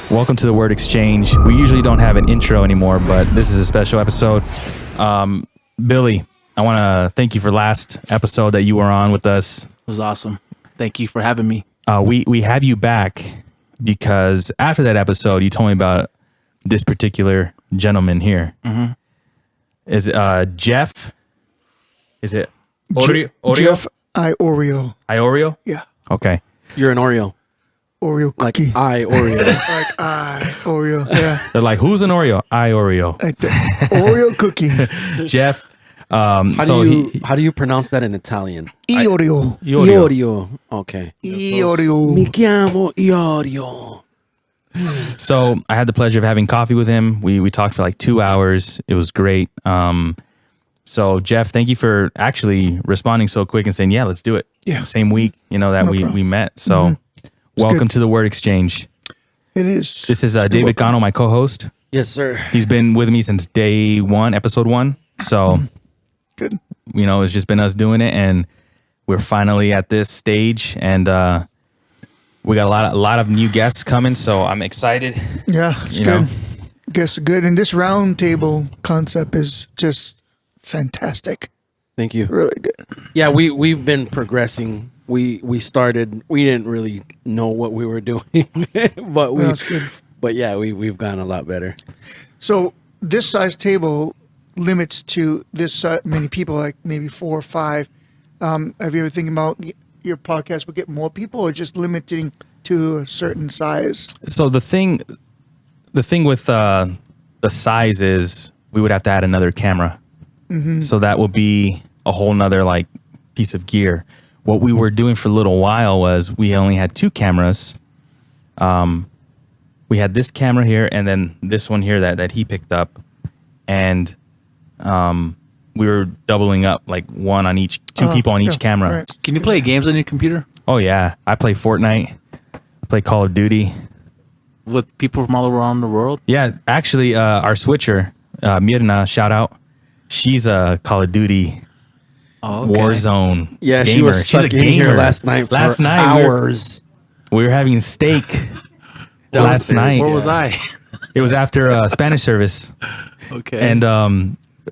Welcome to the Word Exchange. We usually don't have an intro anymore, but this is a special episode. Billy, I want to thank you for last episode that you were on with us. It was awesome. Thank you for having me. We have you back because after that episode, you told me about this particular gentleman here. Mm-hmm. Is it Jeff? Is it Oreo? Jeff Iorio. Iorio? Yeah. Okay. You're an Oreo. Oreo cookie. Like Oreo. Oreo. Yeah. They're like, who's an Oreo? Iorio. Like the Oreo cookie. Jeff. How do you pronounce that in Italian? Iorio. Iorio. Okay. Iorio. Mi chiamo Iorio. So I had the pleasure of having coffee with him. We talked for like 2 hours. It was great. So Jeff, thank you for actually responding so quick and saying, yeah, let's do it. Yeah. Same week, that we met. So welcome to the Word Exchange. It is. This is David Gano, my co-host. Yes, sir. He's been with me since day one, episode 1. So Good. It's just been us doing it, and we're finally at this stage, and we got a lot of new guests coming, so I'm excited. Yeah, it's good. Guess good. And this round table concept is just fantastic. Thank you. Really good. Yeah, we've been progressing. We started. We didn't really know what we were doing, but That's good. But yeah, we've gotten a lot better. So this size table limits to this many people, like maybe 4 or 5. Have you ever thinking about your podcast will get more people, or just limiting to a certain size? So the thing with the size is we would have to add another camera. Mm-hmm. So that will be a whole nother piece of gear. What we were doing for a little while was we only had 2 cameras. We had this camera here and then this one here that he picked up, and we were doubling up, like one on each, 2 people on each camera. Right. Can you play games on your computer Oh yeah, I play Fortnite. I play Call of Duty. with people from all around the world? Yeah, actually, our switcher, Mirna, shout out. She's a Call of Duty Warzone Yeah, gamer. she was stuck She's a in gamer. here last night for hours. We were having steak last night. Where was I? It was after Spanish service. Okay. And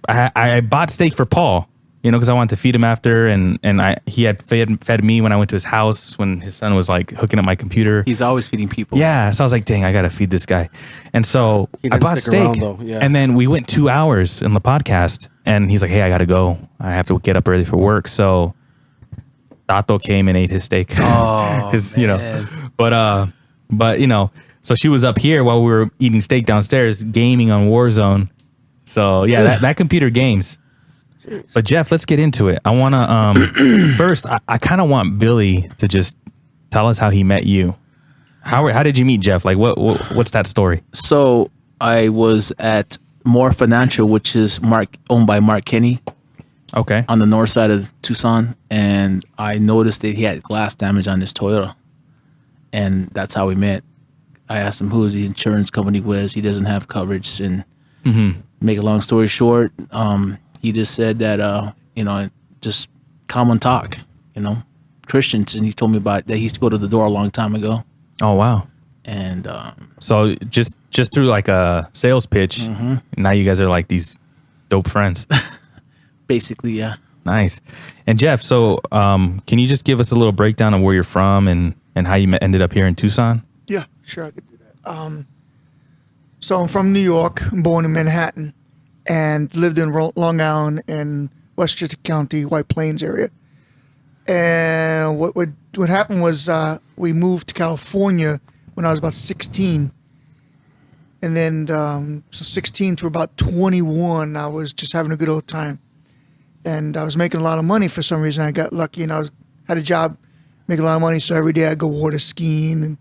I bought steak for Paul, because I wanted to feed him after, and he had fed me when I went to his house when his son was hooking up my computer. He's always feeding people. Yeah, so I was like, dang, I gotta feed this guy. And so He I didn't bought stick steak, around, though, yeah. and then we went 2 hours in the podcast, and he's like, hey, I gotta go. I have to get up early for work. So Tato came and ate his steak. Oh, man. But so she was up here while we were eating steak downstairs, gaming on Warzone. So yeah, that computer games. But Jeff, let's get into it. I want to first. I kind of want Billy to just tell us how he met you. How did you meet Jeff? Like what's that story? So I was at More Financial, which is owned by Mark Kinney Okay. on the north side of Tucson, and I noticed that he had glass damage on his Toyota, and that's how we met. I asked him who his insurance company was. He doesn't have coverage, and make a long story short, he just said that just common talk, Christians, and he told me about that he used to go to the door a long time ago, Oh wow. and So just through like a sales pitch, now you guys are like these dope friends. basically, yeah. Nice. And Jeff, so can you just give us a little breakdown of where you're from and how you ended up here in Tucson? Yeah, sure, I could do that. So I'm from New York, born in Manhattan, and lived in Long Island and Westchester County, White Plains area. And what happened was we moved to California when I was about 16. And then, so 16 through about 21, I was just having a good old time. And I was making a lot of money for some reason. I got lucky and had a job, making a lot of money. So every day I'd go water skiing and,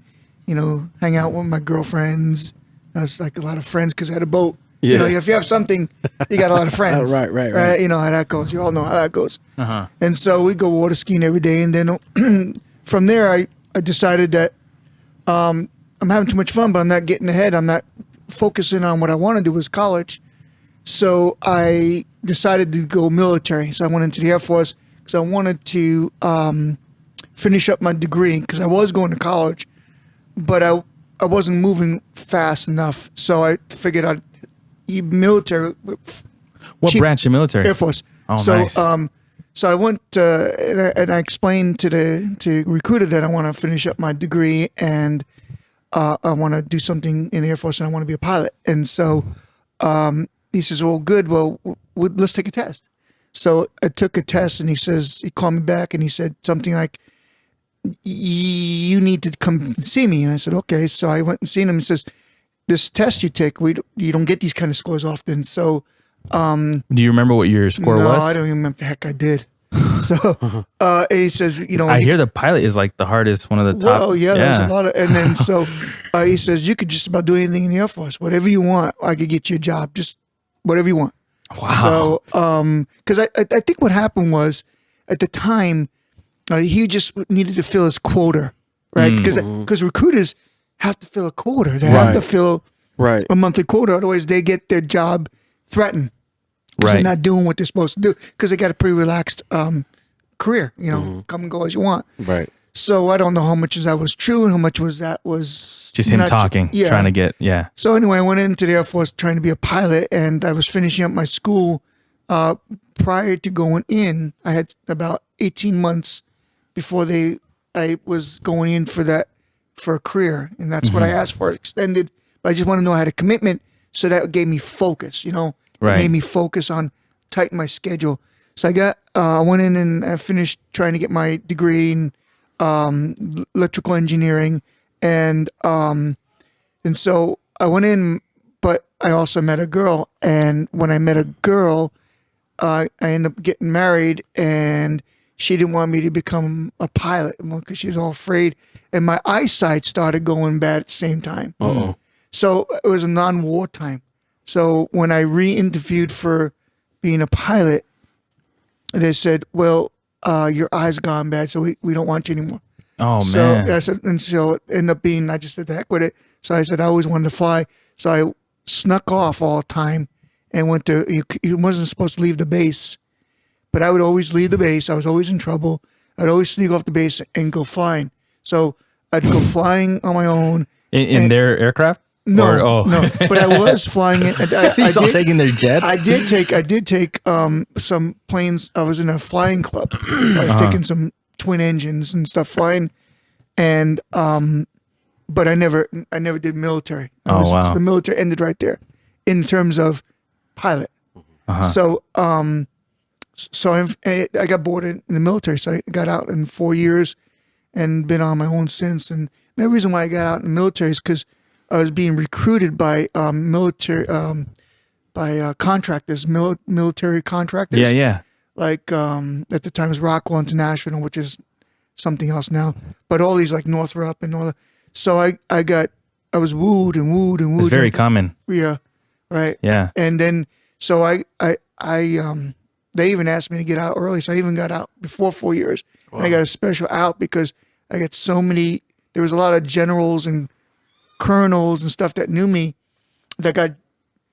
hang out with my girlfriends. I was like a lot of friends because I had a boat. Yeah. If you have something, you got a lot of friends. Right. You know how that goes. You all know how that goes. Uh-huh. And so we go water skiing every day. And then from there, I decided that I'm having too much fun, but I'm not getting ahead. I'm not focusing on what I want to do was college. So I decided to go military. So I went into the Air Force because I wanted to finish up my degree because I was going to college, but I wasn't moving fast enough, so I figured I'd military. What cheap- branch of military? Air Force. Oh, so, nice. So I went and I explained to the recruiter that I want to finish up my degree and I want to do something in the Air Force and I want to be a pilot. And so he says, "Well, good. Well, let's take a test." So I took a test, and he called me back and he said something like, "You need to come see me." And I said, "Okay." So I went and seen him. He says, "This test you take, you don't get these kind of scores often." So Do you remember what your score no, was? I don't even remember. The heck I did. So he says, I hear the pilot is like the hardest, one of the top. well, yeah, there's a lot of, and then so he says, you could just about do anything in the Air Force, whatever you want. I could get you a job, just whatever you want. Wow. So, because I think what happened was at the time, he just needed to fill his quota, right? Because recruiters have to fill a quota. They have to fill Right. a monthly quota, otherwise they get their job threatened. Because Right. they're not doing what they're supposed to do. Because they got a pretty relaxed career, come and go as you want. Right. So I don't know how much of that was true and how much was Just him not tr- talking, Yeah. trying to get, yeah. So anyway, I went into the Air Force trying to be a pilot, and I was finishing up my school. Prior to going in, I had about 18 months before I was going in for a career, and that's what I asked for, extended. But I just want to know I had a commitment, so that gave me focus. Right. It made me focus on tighten my schedule. So I went in and I finished trying to get my degree in electrical engineering, and so I went in, but I also met a girl, and when I met a girl, I ended up getting married, and she didn't want me to become a pilot because she was all afraid, and my eyesight started going bad at the same time. Uh-oh. So it was a non-war time. So when I re-interviewed for being a pilot, they said, "Well, your eyes gone bad, so we don't want you anymore." Oh, So man. I said, and so it ended up being, I just said the heck with it. So I said I always wanted to fly. So I snuck off all the time and went to. You wasn't supposed to leave the base, but I would always leave the base. I was always in trouble. I'd always sneak off the base and go flying. So I'd go flying on my own. In their aircraft? No, Or- oh. no, but I was flying it. He's all taking their jets? I did take some planes. I was in a flying club. I was taking some twin engines and stuff flying, and but I never did military. Wow. The military ended right there, in terms of pilot. So I got bored in the military. So I got out in 4 years, and been on my own since. And the reason why I got out in the military is because I was being recruited by military contractors, military contractors. Yeah, yeah. Like at the time it was Rockwell International, which is something else now. But all these like Northrop and all that. So I was wooed and wooed and wooed. It's very common. Yeah, right. Yeah. And then so they even asked me to get out early, so I even got out before 4 years. Wow. And I got a special out because I got so many. There was a lot of generals and colonels and stuff that knew me that got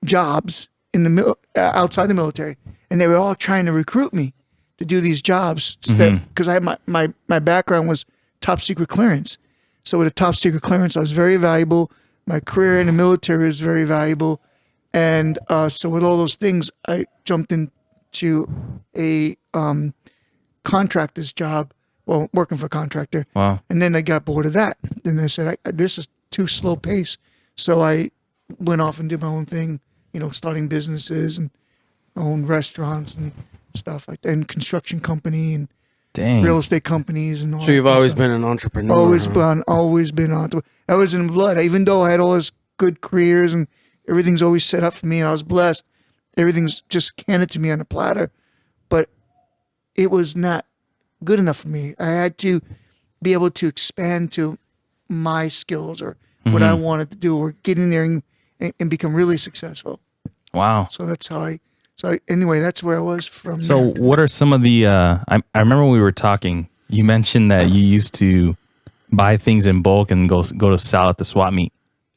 jobs in the outside the military, and they were all trying to recruit me to do these jobs because I had my background was top secret clearance. So with a top secret clearance, I was very valuable. My career in the military is very valuable, and so with all those things, I jumped into a contractor's job. Well, working for a contractor. Wow. And then I got bored of that. Then they said, this is too slow pace. So I went off and did my own thing, starting businesses and own restaurants and stuff like that, and construction company and Dang. real estate companies and all So that you've kind of always stuff. been an entrepreneur. Always been on. I was in blood. Even though I had all this good careers and everything's always set up for me and I was blessed, everything's just handed to me on a platter. But it was not good enough for me. I had to be able to expand to my skills or what I wanted to do, or get in there and become really successful. Wow. So that's how anyway, that's where I was from. So there. what are some of the, I remember when we were talking, you mentioned that you used to buy things in bulk and go to sell at the swap meet.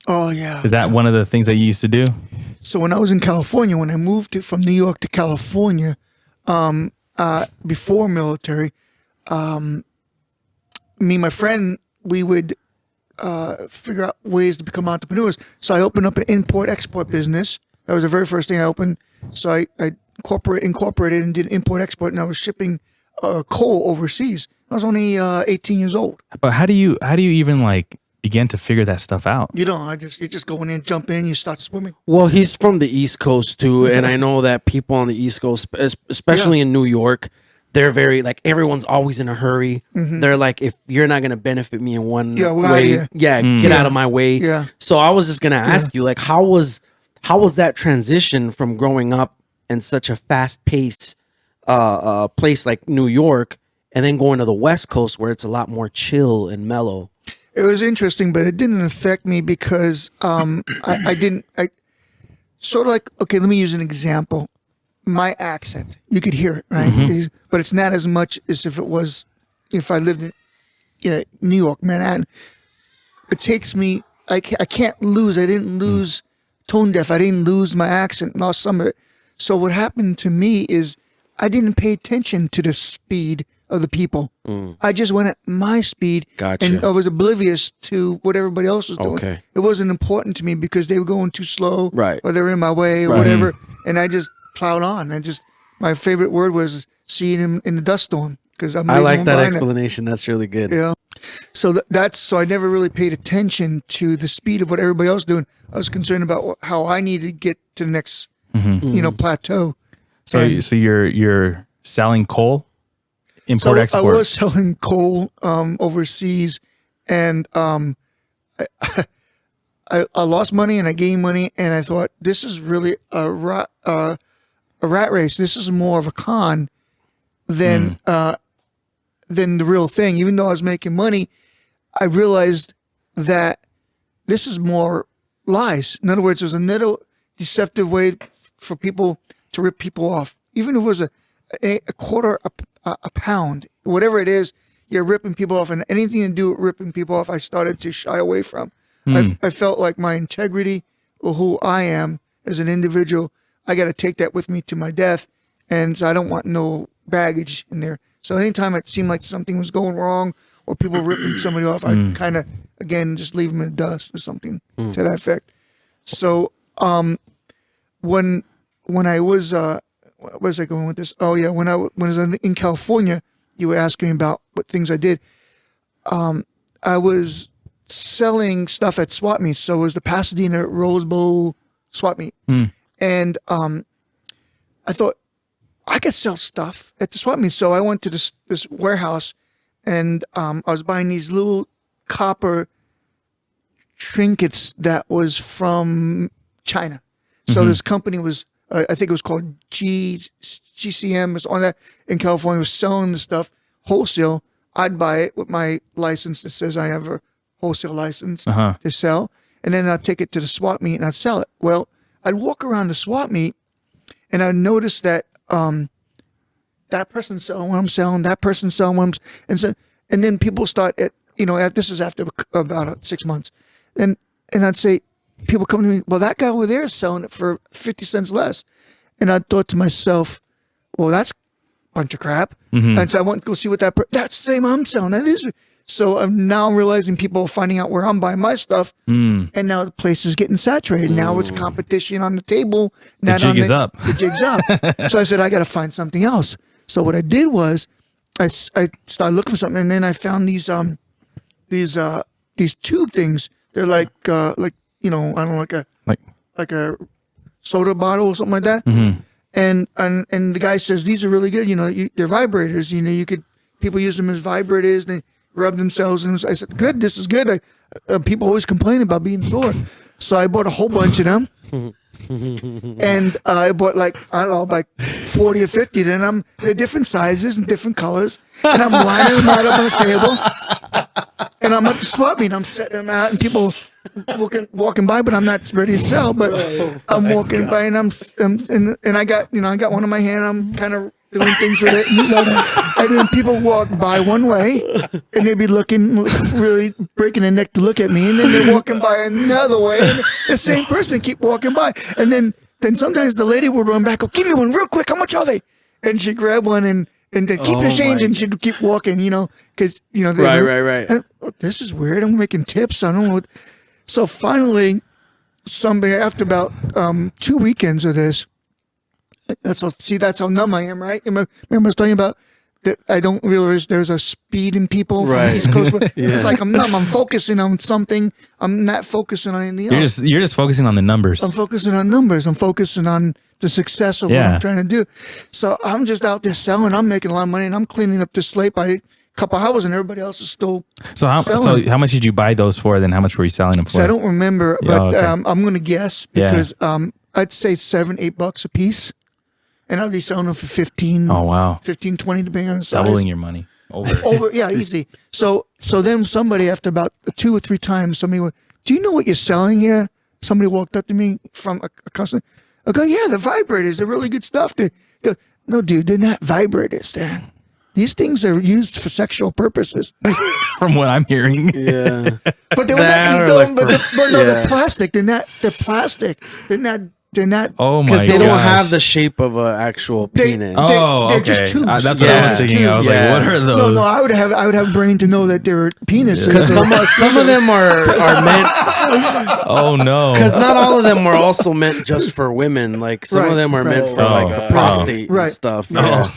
Oh yeah. Is that one of the things that you used to do? So when I was in California, when I moved from New York to California, before military, me and my friend, we would figure out ways to become entrepreneurs. So I opened up an import-export business. That was the very first thing I opened. So I incorporated and did import-export, and I was shipping coal overseas. I was only 18 years old. But how do you even like begin to figure that stuff out? You just go in and jump in, you start swimming. Well, he's from the East Coast too, and I know that people on the East Coast, especially in New York, they're very like everyone's always in a hurry. They're like, if you're not gonna benefit me in one way, get out of my way. Yeah. So I was just gonna ask you, like, how was that transition from growing up in such a fast pace place like New York, and then going to the West Coast where it's a lot more chill and mellow? It was interesting, but it didn't affect me because I sort of like, okay, let me use an example. My accent, you could hear it, right? But it's not as much as if I lived in New York, Manhattan. It takes me, I can't lose, I didn't lose tone deaf, I didn't lose my accent, lost some of it. So what happened to me is I didn't pay attention to the speed of the people. I just went at my speed, and I was oblivious to what everybody else was doing. Okay. It wasn't important to me because they were going too slow, Right. or they were in my way, or whatever. And I just plowed on. My favorite word was seeing him in the dust storm because I like that explanation. That's really good. Yeah. So so I never really paid attention to the speed of what everybody else was doing. I was concerned about how I needed to get to the next, plateau. So you're selling coal, import export. I was selling coal overseas, and I lost money and I gained money, and I thought this is really a rat race. This is more of a con than the real thing. Even though I was making money, I realized that this is more lies. In other words, there's another deceptive way for people to rip people off. Even if it was a quarter, a pound, whatever it is, you're ripping people off. And anything to do with ripping people off, I started to shy away from. I felt like my integrity or who I am as an individual, I got to take that with me to my death. And so I don't want no baggage in there. So anytime it seemed like something was going wrong or people ripping somebody off, I'd kind of, again, just leave them in the dust or something to that effect. So when I was, where was I going with this? Oh yeah, when I was in California, you were asking me about what things I did. I was selling stuff at swap meets. So it was the Pasadena Rose Bowl swap meet. And I thought I could sell stuff at the swap meet. So I went to this warehouse, and I was buying these little copper trinkets that was from China. So this company was, I think it was called GCM, was on that in California, was selling the stuff wholesale. I'd buy it with my license that says I have a wholesale license to sell, and then I'd take it to the swap meet and I'd sell it. Well, I'd walk around the swap meet and I'd notice that that person's selling what I'm selling, that person's selling what I'm, and then people start this is after about 6 months, and I'd say, people come to me, well, that guy over there is selling it for 50 cents less. And I thought to myself, well, that's a bunch of crap. And so I went to go see what that's the same I'm selling. That is. So I'm now realizing people are finding out where I'm buying my stuff. And now the place is getting saturated. Now it's competition on the table. The jig is up. The jig's up. So I said, I got to find something else. So what I did was I started looking for something. And then I found these tube things. They're like I don't know, like a soda bottle or something like that. And the guy says, these are really good. They're vibrators. People use them as vibrators. And they rub themselves. And I said, good, this is good. People always complain about being sore. So I bought a whole bunch of them. And I bought like 40 or 50. Then they're different sizes and different colors. And I'm lining them out up on the table. And I'm at the swap meet. I'm setting them out, and people walking by, but I'm not ready to sell. But I'm walking by, and and I got one in my hand. I'm kind of doing things with it. And then people walk by one way, and they'd be looking, really breaking their neck to look at me, and then they're walking by another way. And the same person keep walking by, and then sometimes the lady would run back, go, give me one real quick. How much are they? And she grabbed one, and and then keep the change and she'd keep walking, because Right. And, this is weird. I'm making tips. I don't know. So finally, somebody after about 2 weekends of this, that's how numb I am, right? Remember I was talking about that I don't realize there's a speed in people from the East Coast. It's like I'm numb. I'm focusing on something. I'm not focusing on anything else. You're just focusing on the numbers. I'm focusing on numbers. I'm focusing on the success of what I'm trying to do. So I'm just out there selling. I'm making a lot of money, and I'm cleaning up the slate by a couple hours, and everybody else is still selling. So how much did you buy those for? Then how much were you selling them for? So I don't remember, but okay. I'm going to guess because I'd say $7-8 a piece. And I'd be selling them for 15. Oh, wow. 15, 20, depending on the size. Doubling your money. Over. Yeah, easy. So then somebody, after about 2 or 3 times, somebody went, do you know what you're selling here? Somebody walked up to me from a customer. I go, yeah, the vibrators. They're really good stuff. They go, no, dude, they're not vibrators. These things are used for sexual purposes. From what I'm hearing. Yeah. But they were they're plastic. They're plastic. They're not. Oh my! Because they don't have the shape of an actual penis. They're just tubes. That's what I was thinking. I was like, what are those? No, I would have brain to know that they're penises. Because some of them are meant. Oh no! Because not all of them are also meant just for women. Like some of them are meant for like the prostate and stuff. Yeah.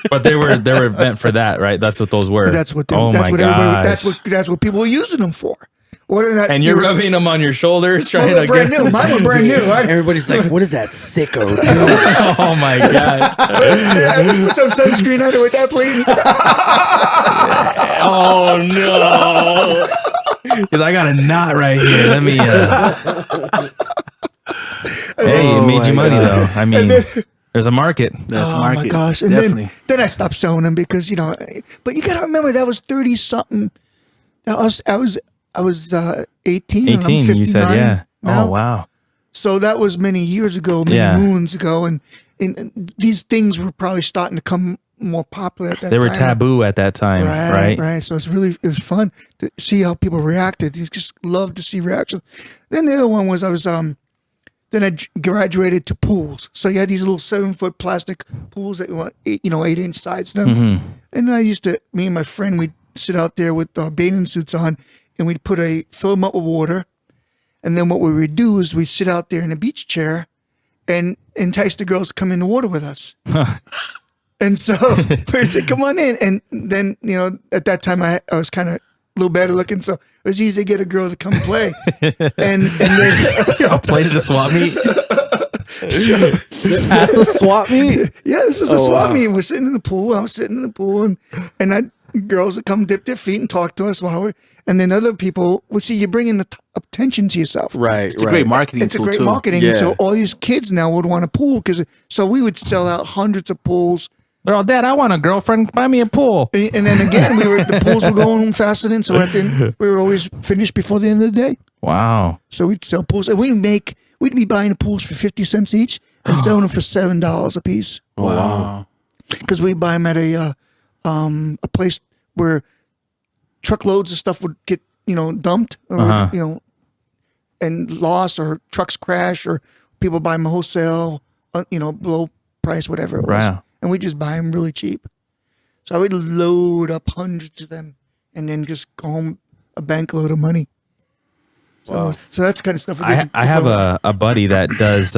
But they were meant for that, right? That's what those were. That's what. That's what people were using them for. And you're rubbing them on your shoulders, trying to brand new. Mine were brand new. Right? Everybody's like, "What is that sicko doing?" Oh my god! Let's put some sunscreen under with that, please. Oh no! Because I got a knot right here. Let me. Hey, it made you money though. I mean, there's a market. That's market. Oh my gosh! And definitely. Then I stopped selling them because but you got to remember that was 30 something. I was 18. 18, and I'm 59 you said, yeah. now. Oh, wow. So that was many years ago, many moons ago. And these things were probably starting to come more popular at that time. They were taboo at that time, right? Right. So it was fun to see how people reacted. You just love to see reaction. Then the other one was then I graduated to pools. So you had these little 7-foot plastic pools that you want 8-inch sides to them. Mm-hmm. And me and my friend, we'd sit out there with our bathing suits on, and we'd fill them up with water. And then what we would do is we'd sit out there in a beach chair and entice the girls to come in the water with us. And so we'd say, come on in. And then, at that time I was kind of a little better looking, so it was easy to get a girl to come play. and then I'll play to the swap meet. At the swap meet? Yeah, this is the swap meet. We're sitting in the pool. I was sitting in the pool, and girls would come dip their feet and talk to us and then other people would see you bringing attention to yourself. Right. It's a great marketing tool, too. It's a great marketing. Yeah. So all these kids now would want a pool so we would sell out hundreds of pools. They're all, Dad, I want a girlfriend. Buy me a pool. And then again, the pools were going faster than, so at the end, we were always finished before the end of the day. Wow. So we'd sell pools. And we'd be buying the pools for 50 cents each and selling them for $7 a piece. Wow. Because we buy them at a place where truckloads of stuff would get dumped or and lost, or trucks crash, or people buy them wholesale below price, whatever it was. Wow. And we just buy them really cheap. So I would load up hundreds of them and then just go home a bank load of money. So that's the kind of stuff we did. I have a buddy that does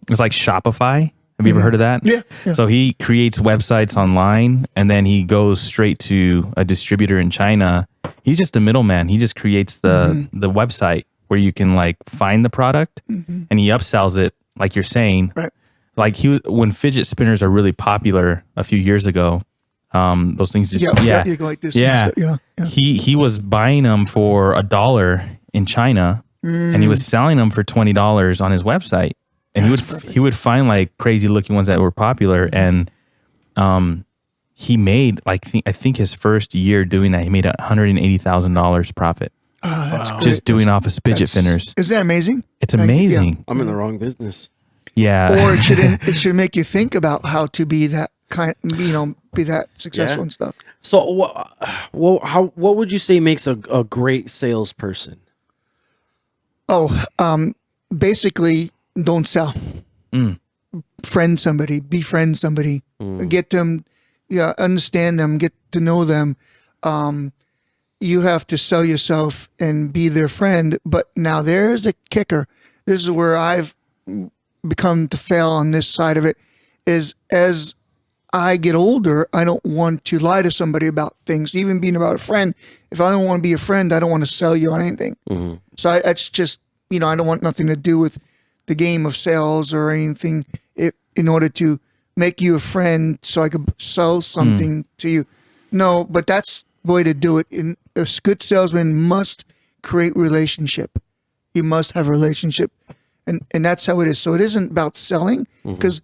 it's like Shopify. Have you ever heard of that? Yeah. So he creates websites online, and then he goes straight to a distributor in China. He's just a middleman. He just creates the website where you can like find the product, and he upsells it, like you're saying. Right. Like when fidget spinners are really popular a few years ago, those things just you go like this. Yeah. Yeah. He was buying them for $1 in China, and he was selling them for $20 on his website. And he would find like crazy looking ones that were popular, and he made I think his first year doing that, he made $180,000 profit. Oh, that's great. Just doing off of fidget spinners. Is that amazing? It's amazing. I'm in the wrong business. Yeah. Or it should make you think about how to be that be that successful and stuff. So, what would you say makes a great salesperson? Basically, don't sell. friend somebody, befriend somebody, get them, understand them, get to know them. You have to sell yourself and be their friend. But now there's the kicker. This is where I've become to fail on this side of it, is as I get older, I don't want to lie to somebody about things, even being about a friend. If I don't want to be a friend, I don't want to sell you on anything. So that's just, I don't want nothing to do with the game of sales or anything in order to make you a friend so I could sell something to you. No, but that's the way to do it. A good salesman must create relationship. You must have a relationship. And that's how it is. So it isn't about selling, because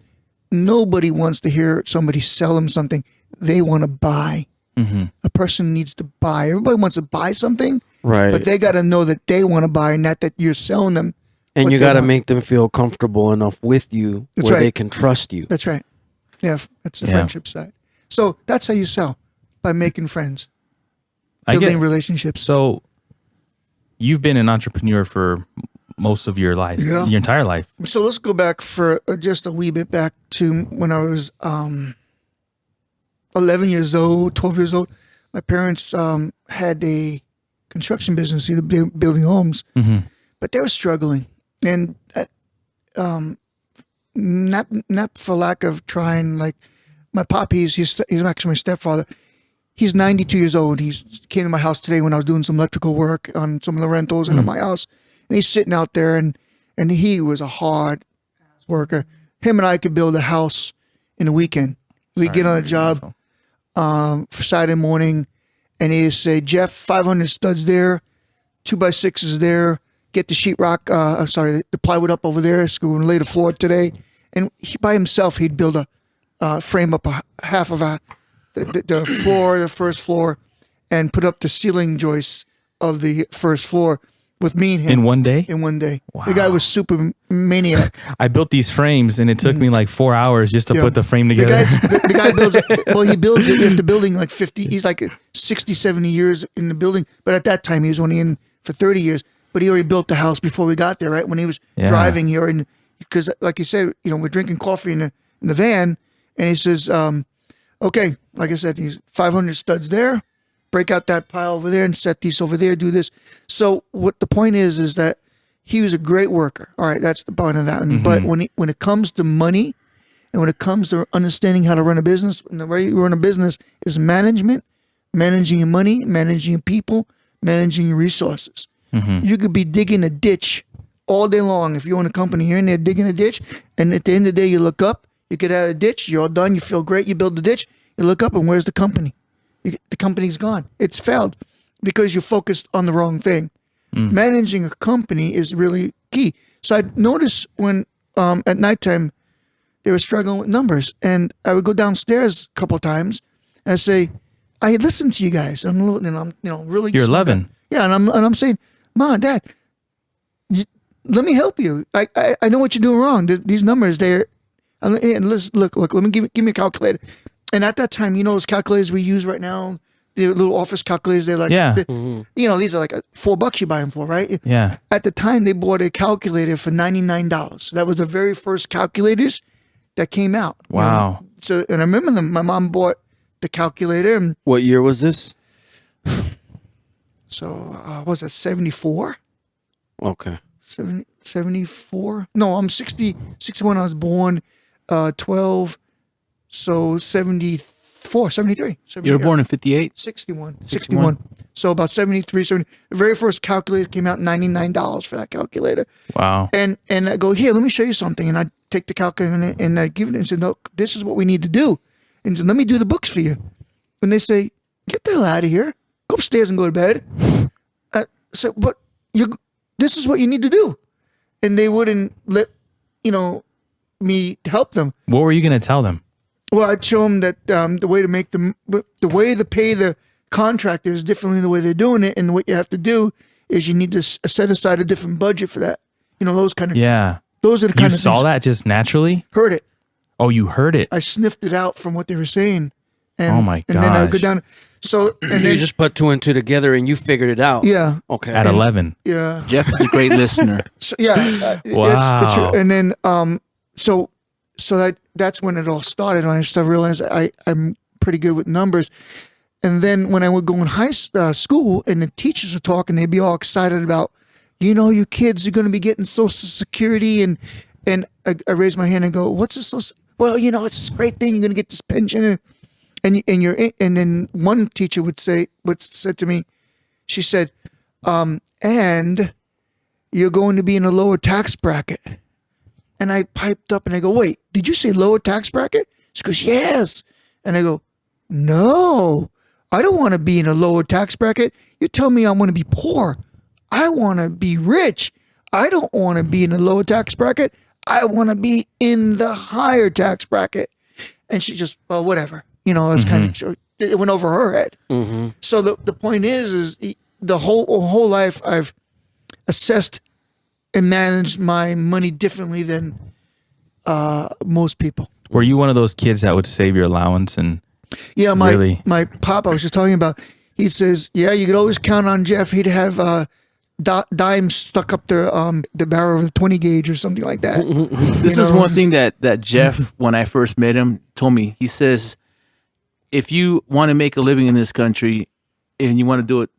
nobody wants to hear somebody sell them something. They want to buy. A person needs to buy. Everybody wants to buy something, right? But they got to know that they want to buy, not that you're selling them. And you got to make them feel comfortable enough with you where they can trust you. That's right. Yeah, that's the friendship side. So that's how you sell, by making friends, building relationships. So you've been an entrepreneur for most of your life, your entire life. So let's go back for just a wee bit back to when I was 11 years old, 12 years old. My parents had a construction business. They were building homes, but they were struggling. And not for lack of trying, like my poppy, he's actually my stepfather. He's 92 years old. He came to my house today when I was doing some electrical work on some of the rentals in my house. And he's sitting out there, and he was a hard worker. Him and I could build a house in a weekend. We'd get on a job for Saturday morning, and he'd say, Jeff, 500 studs there, 2x6s there, get the sheetrock, the plywood up over there, so we're going to lay the floor today. And by himself, he'd build a frame up half of the floor, the first floor, and put up the ceiling joists of the first floor with me and him. In one day? In one day. Wow. The guy was super maniac. I built these frames, and it took me like 4 hours just to put the frame together. The guy builds it. Well, he builds it after building like 50, he's like 60, 70 years in the building. But at that time, he was only in for 30 years. But he already built the house before we got there, right? When he was driving here. And because, like you said, we're drinking coffee in the van. And he says, okay, like I said, he's 500 studs there. Break out that pile over there and set these over there, do this. So what the point is that he was a great worker. All right, that's the point of that. But when it comes to money and when it comes to understanding how to run a business, and the way you run a business is management, managing your money, managing your people, managing your resources. You could be digging a ditch all day long. If you own a company, you're in there digging a ditch, and at the end of the day, you look up, you get out of the ditch, you're all done, you feel great, you build the ditch, you look up, and where's the company? The company's gone. It's failed because you focused on the wrong thing. Managing a company is really key. So I noticed when at nighttime they were struggling with numbers, and I would go downstairs a couple of times and I say, "I listened to you guys. I'm really." You're 11. Yeah, and I'm saying, "Mom, Dad, let me help you. I know what you're doing wrong. These numbers, and look. Let me give me a calculator." And at that time, those calculators we use right now, the little office calculators, they're like, these are like $4 you buy them for, right? Yeah. At the time, they bought a calculator for $99. That was the very first calculators that came out. Wow. So, and I remember my mom bought the calculator. And what year was this? So, was it 74? Okay. 74? No, I'm 61. I was born, 12. So 74, 73. You were born in 58? 61. So about 73, 70. The very first calculator came out, $99 for that calculator. Wow. And I go, here, let me show you something. And I take the calculator and I give it and say, no, this is what we need to do. And said, let me do the books for you. And they say, get the hell out of here. Go upstairs and go to bed. I said, but this is what you need to do. And they wouldn't let, me help them. What were you going to tell them? Well, I'd show them that the way to make the way to pay the contractors differently than the way they're doing it, and what you have to do is you need to set aside a different budget for that. Those kind of Those are the kind of things. You saw that just naturally? Heard it. Oh, you heard it. I sniffed it out from what they were saying. And, oh my gosh. And then I would go down. So and you just put 2 and 2 together and you figured it out. Yeah. Okay. At 11. Yeah. Jeff is a great listener. So, yeah. Wow. And then so so that's when it all started. When I started realizing I'm pretty good with numbers. And then when I would go in school and the teachers were talking, they'd be all excited about, you kids are going to be getting Social Security. And I raise my hand and go, what's this? Well, it's this great thing. You're going to get this pension. And then one teacher said to me, she said, and you're going to be in a lower tax bracket. And I piped up and I go, wait, did you say lower tax bracket? She goes, yes. And I go, no, I don't want to be in a lower tax bracket. You tell me I want to be poor. I want to be rich. I don't want to be in a lower tax bracket. I want to be in the higher tax bracket. And she just, well, whatever. It was kind of, it went over her head. Mm-hmm. So the point is the whole life I've assessed and managed my money differently than most people. Were you one of those kids that would save your allowance and? Yeah, my pop, I was just talking about, he says, yeah, you could always count on Jeff. He'd have dimes stuck up the barrel of the 20 gauge or something like that. This is one thing that Jeff, when I first met him, told me. He says, if you want to make a living in this country and you want to do it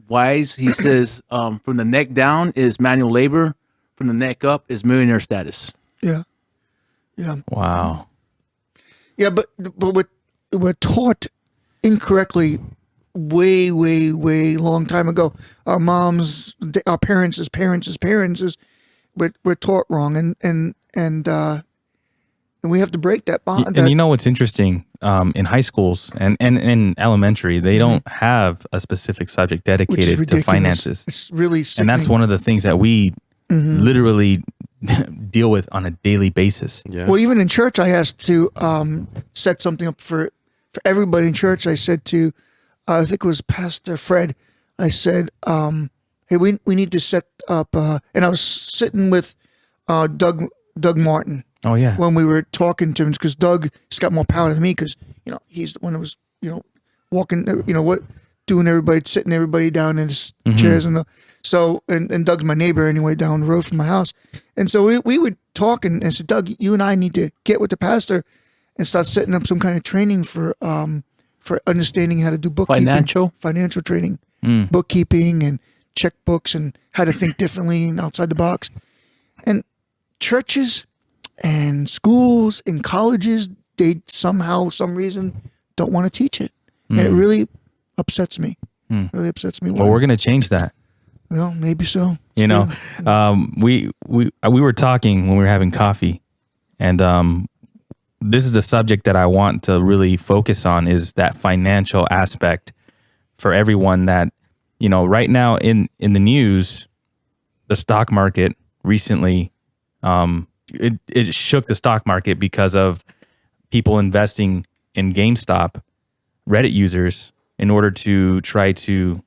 wise, he says, from the neck down is manual labor. From the neck up is millionaire status. Yeah. Yeah. Wow. Yeah, but we're taught incorrectly way long time ago. Our moms, our parents' parents, we're taught wrong, and we have to break that bond. And what's interesting, in high schools and in elementary, they don't have a specific subject dedicated to finances. It's really sickening. And that's one of the things that we literally deal with on a daily basis. Yeah. Well, even in church, I asked to set something up for everybody in church. I said to, I think it was Pastor Fred, I said, hey, we need to set up, and I was sitting with Doug Martin. Oh, yeah. When we were talking to him, because Doug has got more power than me, because, he's the one that was, walking, sitting everybody down in his chairs. And and Doug's my neighbor anyway, down the road from my house. And so we would talk and said, Doug, you and I need to get with the pastor and start setting up some kind of training for understanding how to do bookkeeping. Financial training, bookkeeping and checkbooks and how to think differently and outside the box. And churches and schools and colleges, they somehow, some reason, don't want to teach it. And it really upsets me. Really upsets me. Well, we're going to change that. Well, maybe so. We were talking when we were having coffee, and this is the subject that I want to really focus on, is that financial aspect for everyone that, right now in the news, the stock market recently, it shook the stock market because of people investing in GameStop, Reddit users, in order to try to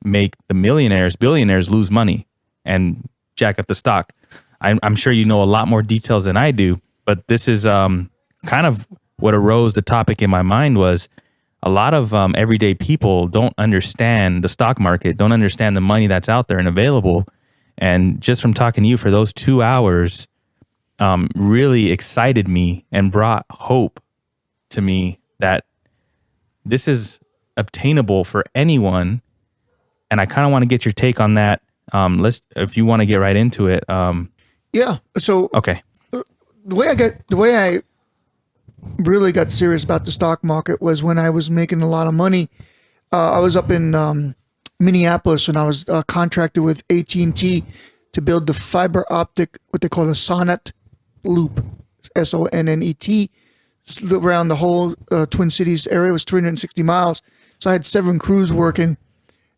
make the billionaires lose money and jack up the stock. I'm sure you know a lot more details than I do, but this is kind of what arose. The topic in my mind was a lot of everyday people don't understand the stock market, don't understand the money that's out there and available. And just from talking to you for those 2 hours, really excited me and brought hope to me that this is obtainable for anyone. And I kind of want to get your take on that. If you want to get right into it. Yeah. So okay. The way I really got serious about the stock market was when I was making a lot of money. I was up in Minneapolis, and I was contracted with AT&T to build the fiber optic, what they call the Sonnet loop, SONNET, around the whole Twin Cities area. It was 360 miles. So I had 7 crews working,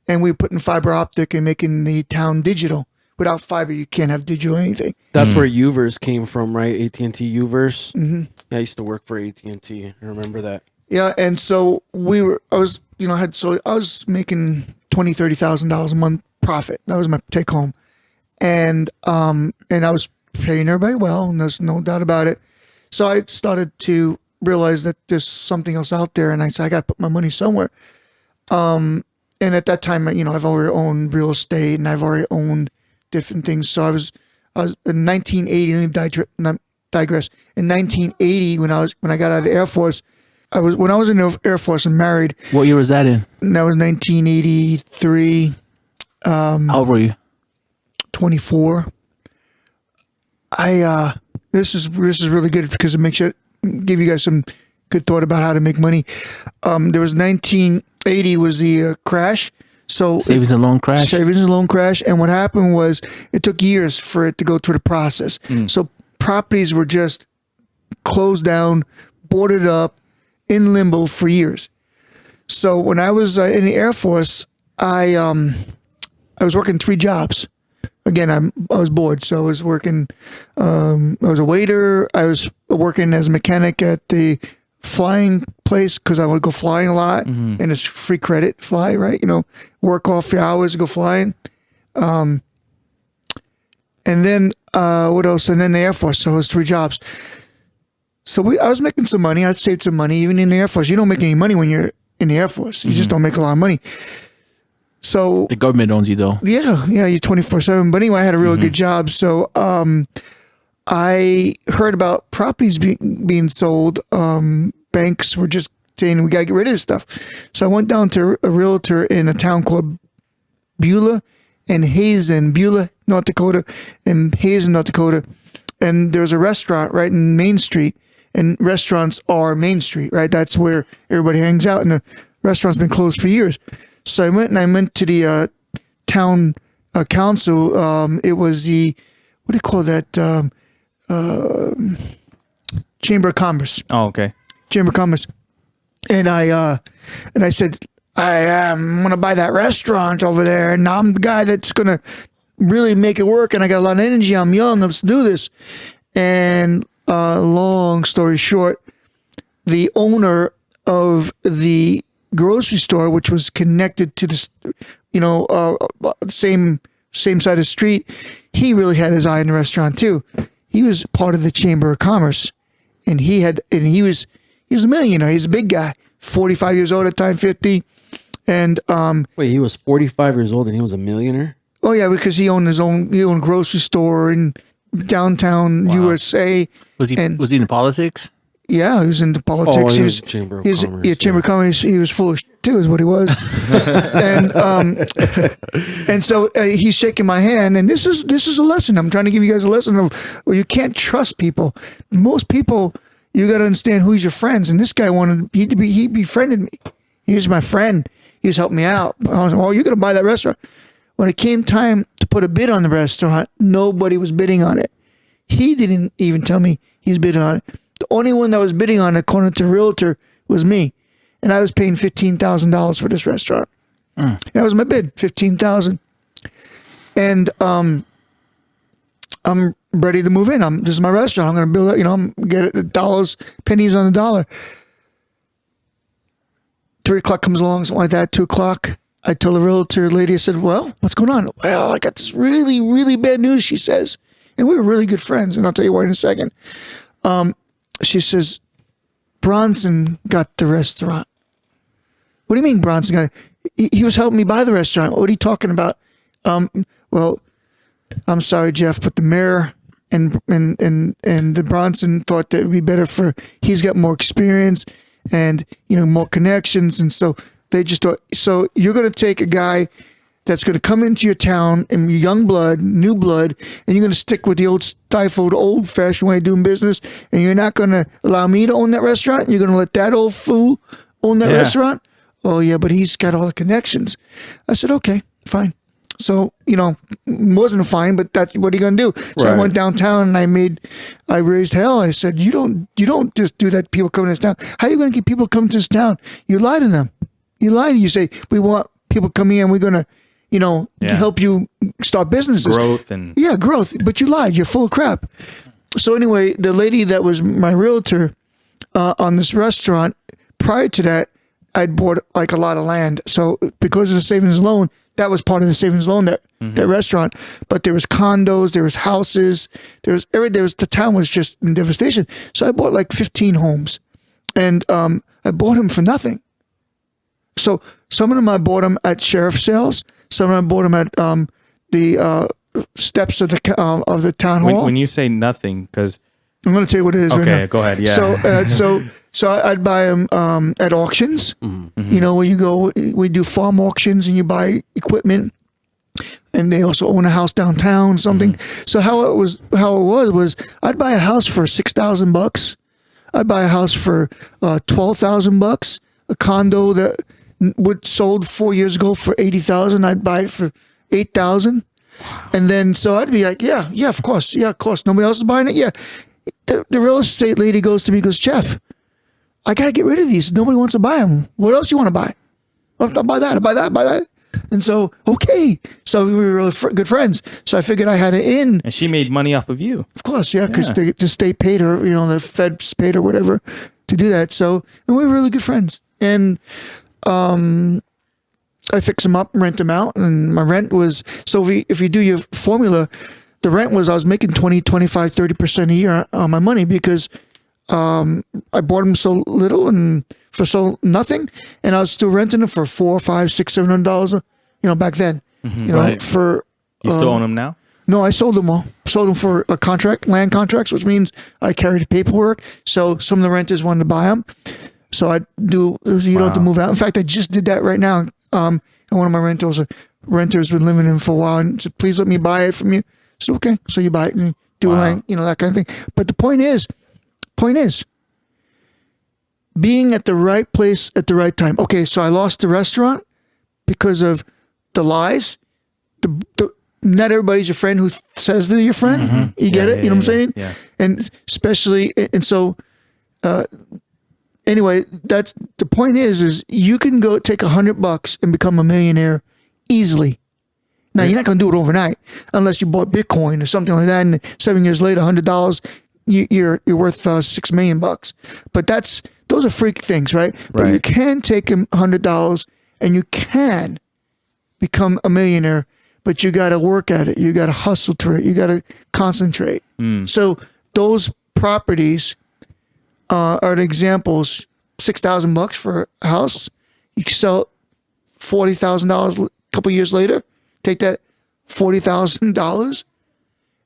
and we were putting fiber optic and making the town digital. Without fiber, you can't have digital anything. That's where Uverse came from, right? AT&T Uverse. Mm-hmm. Yeah, I used to work for AT&T. I remember that. Yeah, and so I was making $20,000-$30,000 a month profit. That was my take home, and I was paying everybody well, and there's no doubt about it. So I started to realize that there's something else out there, and I said I got to put my money somewhere. And at that time, I've already owned real estate, and I've already owned different things. So I was in 1980. digress. In 1980, when I got out of the Air Force, when I was in the Air Force and married. What year was that in? That was 1983. How old were you? 24. This is really good because it makes you give you guys some good thought about how to make money. There was 1980 was the crash. So savings and loan crash. And what happened was it took years for it to go through the process. So properties were just closed down, boarded up, in limbo for years. So when I was in the Air Force, I was working 3 jobs. Again, I was bored, so I was working. I was a waiter. I was working as a mechanic at the flying place because I would go flying a lot, and it's free credit fly, right? Work off your hours, go flying. And then what else? And then the Air Force. So it was 3 jobs. So I was making some money. I'd saved some money. Even in the Air Force, you don't make any money when you're in the Air Force. You just don't make a lot of money. So the government owns you though. Yeah, you're 24/7. But anyway, I had a really good job. So I heard about properties being sold. Banks were just saying we got to get rid of this stuff. So I went down to a realtor in a town called Beulah and Hazen, Beulah, North Dakota, and Hazen, North Dakota. And there's a restaurant right in Main Street, and restaurants are Main Street, right? That's where everybody hangs out, and the restaurant's been closed for years. So I went to the town council. It was the, what do you call that? Chamber of Commerce. Oh, okay. Chamber of Commerce. And I said, I'm going to buy that restaurant over there, and I'm the guy that's going to really make it work, and I got a lot of energy. I'm young. Let's do this. And long story short, the owner of the grocery store, which was connected to this, same side of the street, he really had his eye in the restaurant too. He was part of the Chamber of Commerce, and he was a millionaire. He's a big guy, 45 years old at the time, 50. And wait, he was 45 years old and he was a millionaire? Oh yeah, because he owned a grocery store in downtown USA. Was he in politics? Yeah, he was into politics. He was Chamber of Commerce. Yeah, Chamber of Commerce. He was full of shit too, is what he was. and so he's shaking my hand, and this is a lesson. I'm trying to give you guys a lesson of you can't trust people. Most people, you got to understand who's your friends. And this guy he befriended me. He was my friend. He was helping me out. I was like, you're going to buy that restaurant. When it came time to put a bid on the restaurant, nobody was bidding on it. He didn't even tell me he was bidding on it. The only one that was bidding on it, according to the realtor, was me. And I was paying $15,000 for this restaurant. That was my bid, $15,000. And I'm ready to move in. This is my restaurant. I'm going to build it, I'm get it dollars, pennies on the dollar. 3 o'clock comes along, something like that, 2 o'clock. I tell the realtor lady, I said, well, what's going on? Well, I got this really, really bad news, she says. And we were really good friends, and I'll tell you why in a second. She says, Bronson got the restaurant. What do you mean Bronson got it? He was helping me buy the restaurant. What are you talking about? Well, I'm sorry, Jeff, but the mayor and the Bronson thought that it would be better he's got more experience and, more connections. And so they just thought, so you're going to take a guy that's going to come into your town and young blood, new blood, and you're going to stick with the old stifled, old-fashioned way of doing business, and you're not going to allow me to own that restaurant? You're going to let that old fool own that restaurant? Oh, yeah, but he's got all the connections. I said, okay, fine. So, wasn't fine, but what are you going to do? So I went downtown and I raised hell. I said, you don't just do that to people coming to this town. How are you going to get people coming to this town? You lie to them. You say, we want people coming in, we're going to, help you start businesses. Growth. But you lied. You're full of crap. So anyway, the lady that was my realtor on this restaurant, prior to that, I'd bought like a lot of land. So because of the savings loan, that was part of the savings loan, that restaurant. But there was condos, there was houses, the town was just in devastation. So I bought like 15 homes, and I bought them for nothing. So some of them I bought them at sheriff sales. Some of them I bought them at the steps of the town hall. When you say nothing, because I'm going to tell you what it is. Okay, right now. go ahead. Yeah. So I'd buy them at auctions. Mm-hmm. You know, where you go, we do farm auctions and you buy equipment. And they also own a house downtown, something. Mm-hmm. So how it was I'd buy a house for $6,000. I'd buy a house for $12,000. A condo that would sold 4 years ago for $80,000. I'd buy it for $8,000. Wow. And then so I'd be like, yeah, of course. Nobody else is buying it. Yeah. The real estate lady goes to me, goes, Jeff, I got to get rid of these. Nobody wants to buy them. What else you want to buy? I'll buy that. I'll buy that. I'll buy that. And so, okay. So we were really good friends. So I figured I had it in. And she made money off of you. Of course, yeah, because the state paid her, you know, the feds paid her, whatever, to do that. So and we were really good friends. And I fix them up, rent them out. And my rent was, so if you do your formula, the rent was, I was making 20, 25, 30% a year on my money because I bought them so little and for so nothing, and I was still renting them for $400, $500, $600, $700. You know, back then. Mm-hmm. You know, for you still own them now? No, I sold them all. Sold them for a contract, land contracts, which means I carried the paperwork. So some of the renters wanted to buy them. So I do. You don't have to move out. In fact, I just did that right now. And one of my renters been living in for a while, and said, "Please let me buy it from you." I said, "Okay." So you buy it and do a land, you know, that kind of thing. But the point is, being at the right place at the right time. Okay, so I lost the restaurant because of the lies. Not everybody's your friend who says they're your friend. Mm-hmm. You get it? You know what I'm saying? Yeah. And especially, and so, anyway, that's the point is you can go take $100 and become a millionaire easily. Now, you're not going to do it overnight unless you bought Bitcoin or something like that. And 7 years later, $100, you're worth $6 million. But those are freak things, right? But you can take $100 and you can become a millionaire, but you got to work at it. You got to hustle through it. You got to concentrate. So those properties are examples. $6,000 for a house. You can sell $40,000 a couple years later. Take that $40,000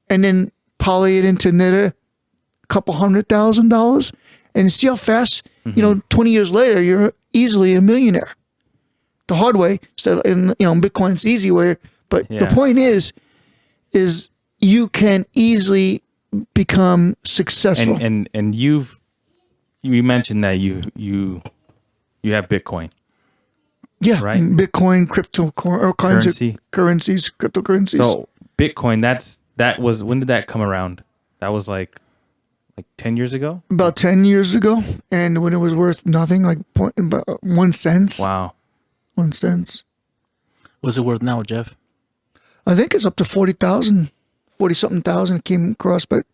and then poly it into another couple $100,000 and see how fast, 20 years later, you're easily a millionaire. The hard way, so in Bitcoin, it's the easy way. But the point is you can easily become successful. And you mentioned that you have Bitcoin. Yeah, right. Bitcoin, crypto, all kinds of currencies, cryptocurrencies. So Bitcoin, when did that come around? That was like 10 years ago? About 10 years ago, and when it was worth nothing, like about 1 cent. Wow. 1 cent. What's it worth now, Jeff? I think it's up to 40,000, 40-something thousand came across, but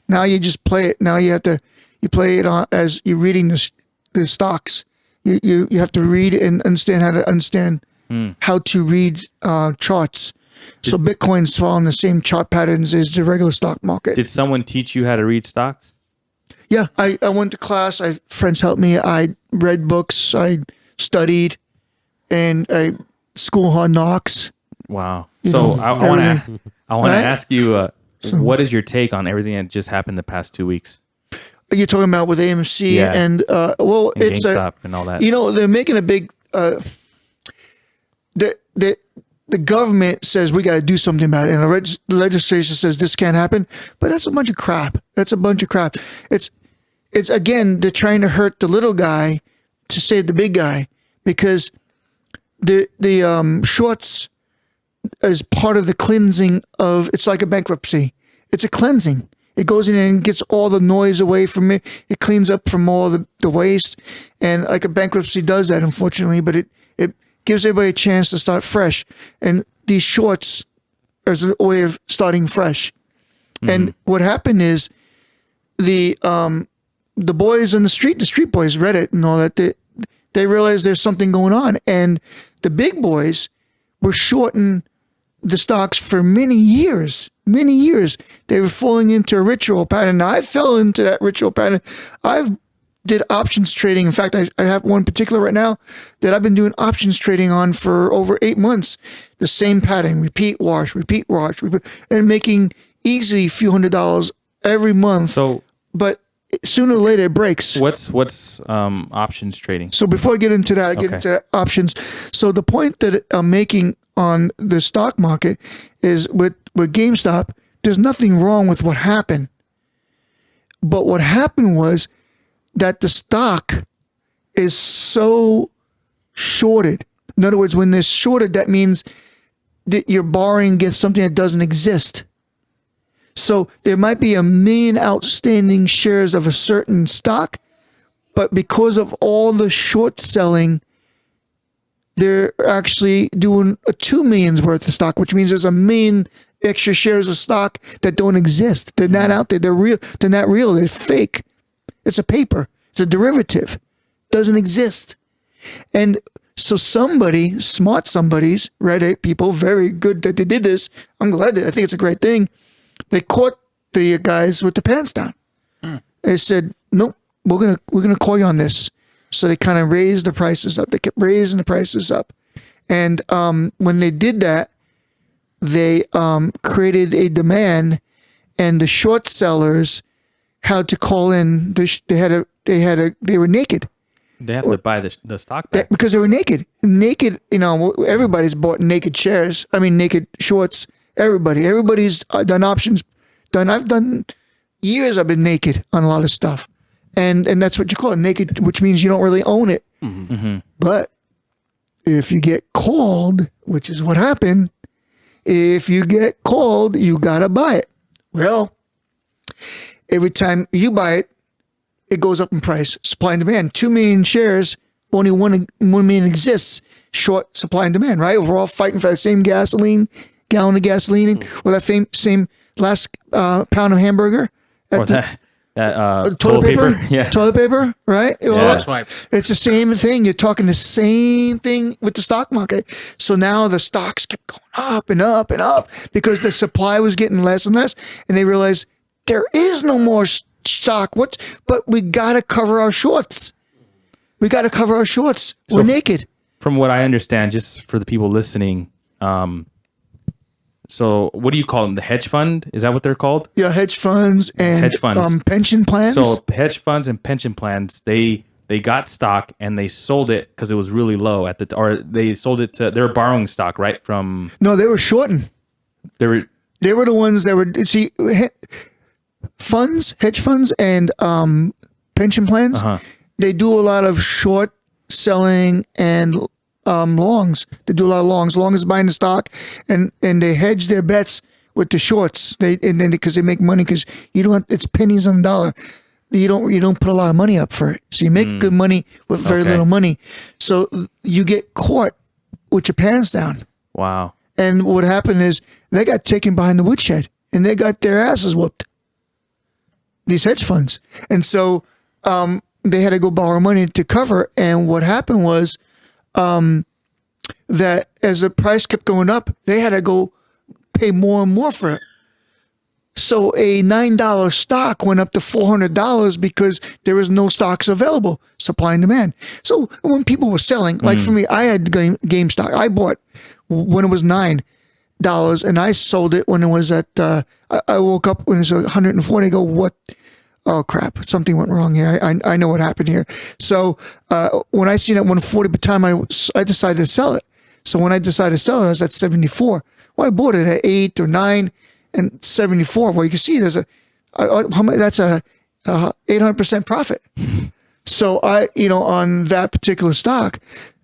now you just play it. Now you play it on as you're reading the stocks. You have to read and understand how to read charts. So Bitcoin's following the same chart patterns as the regular stock market. Did someone teach you how to read stocks? Yeah, I went to class. Friends helped me. I read books. I studied, and I school hard knocks. Wow. So I want to ask you, what is your take on everything that just happened the past 2 weeks? You're talking about with AMC and and it's GameStop and all that. They're making a big. The government says we got to do something about it, and the legislation says this can't happen. But that's a bunch of crap. It's again, they're trying to hurt the little guy to save the big guy, because the shorts is part of the cleansing of. It's like a bankruptcy. It's a cleansing. It goes in and gets all the noise away from it. It cleans up from all the waste, and like a bankruptcy does that, unfortunately. But it gives everybody a chance to start fresh. And these shorts is a way of starting fresh. Mm-hmm. And what happened is the boys on the street boys, Reddit and all that, they realized there's something going on. And the big boys were shorting the stocks for many years. They were falling into a ritual pattern. Now, I fell into that ritual pattern. I've did options trading. In fact, I have one particular right now that I've been doing options trading on for over 8 months. The same pattern, repeat, wash, and making easily a few $100s every month. So but sooner or later it breaks. What's options trading? So before I get into that, I get into options. So the point that I'm making on the stock market is with GameStop, there's nothing wrong with what happened. But what happened was that the stock is so shorted. In other words, when they're shorted, that means that you're borrowing against something that doesn't exist. So there might be 1 million outstanding shares of a certain stock, but because of all the short selling, they're actually doing a 2 million's worth of stock, which means there's 1 million extra shares of stock that don't exist. They're not out there. They're real. They're not real. They're fake. It's a paper. It's a derivative. Doesn't exist. And so somebody, smart somebody's, Reddit people, very good that they did this. I'm glad I think it's a great thing. They caught the guys with the pants down. They said, "Nope, we're gonna call you on this." So they kind of raised the prices up. They kept raising the prices up, and when they did that, they created a demand, and the short sellers had to call in. They were naked. They have to buy the stock back because they were naked. Naked, everybody's bought naked shares. I mean, naked shorts. Everybody's done options. I've done years. I've been naked on a lot of stuff, and that's what you call it, naked, which means you don't really own it. Mm-hmm. But if you get called, which is what happened, if you get called, you gotta buy it. Well, every time you buy it, it goes up in price. Supply and demand. 2 million shares, only 1 million exists. Short supply and demand, right? We're all fighting for that same gallon of gasoline, or that same last pound of hamburger. Or that toilet paper. Yeah. Toilet paper, right? Well, swipes. It's the same thing. You're talking the same thing with the stock market. So now the stocks kept going up and up and up because the supply was getting less and less, and they realized there is no more stock. But we got to cover our shorts. We're naked. From what I understand, just for the people listening, so what do you call them? The hedge fund? Is that what they're called? Yeah, hedge funds and pension plans. So hedge funds and pension plans, they got stock and they sold it because it was really low or they sold it to, they were borrowing stock, right? No, they were shorting. They were the ones that were, see, hedge funds and pension plans, they do a lot of short selling and longs. They do a lot of longs. Long is buying the stock, and they hedge their bets with the shorts. Because they make money because it's pennies on the dollar. You don't put a lot of money up for it, so you make good money with very little money. So you get caught with your pants down. Wow. And what happened is they got taken behind the woodshed and they got their asses whooped. These hedge funds, and so they had to go borrow money to cover. And what happened was that as the price kept going up, they had to go pay more and more for it. So a $9 stock went up to $400 because there was no stocks available, supply and demand. So when people were selling, like for me, I had GameStop. I bought when it was $9 and I sold it when it was at, I woke up when it was 140. I go, what? Oh crap, something went wrong here. I know what happened here. So when I seen it 140 by the time I decided to sell it. So when I decided to sell it, I was at 74. Well, I bought it at 8 or 9 and 74. Well, you can see there's that's a 800% profit. So on that particular stock,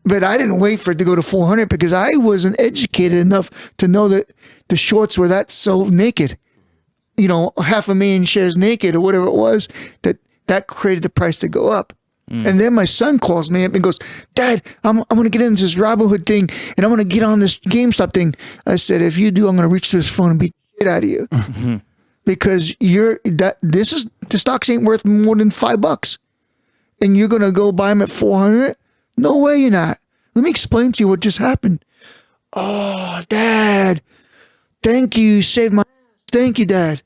but I didn't wait for it to go to 400 because I wasn't educated enough to know that the shorts were that so naked. 500,000 shares naked or whatever it was, that created the price to go up. And then my son calls me up and goes, "Dad, I'm going to get into this Robinhood thing and I'm going to get on this GameStop thing." I said, "If you do, I'm going to reach to this phone and beat the shit out of you." Because the stocks ain't worth more than $5 and you're going to go buy them at 400. No way you're not. Let me explain to you what just happened. Oh, Dad, thank you. You saved my ass. Thank you, Dad.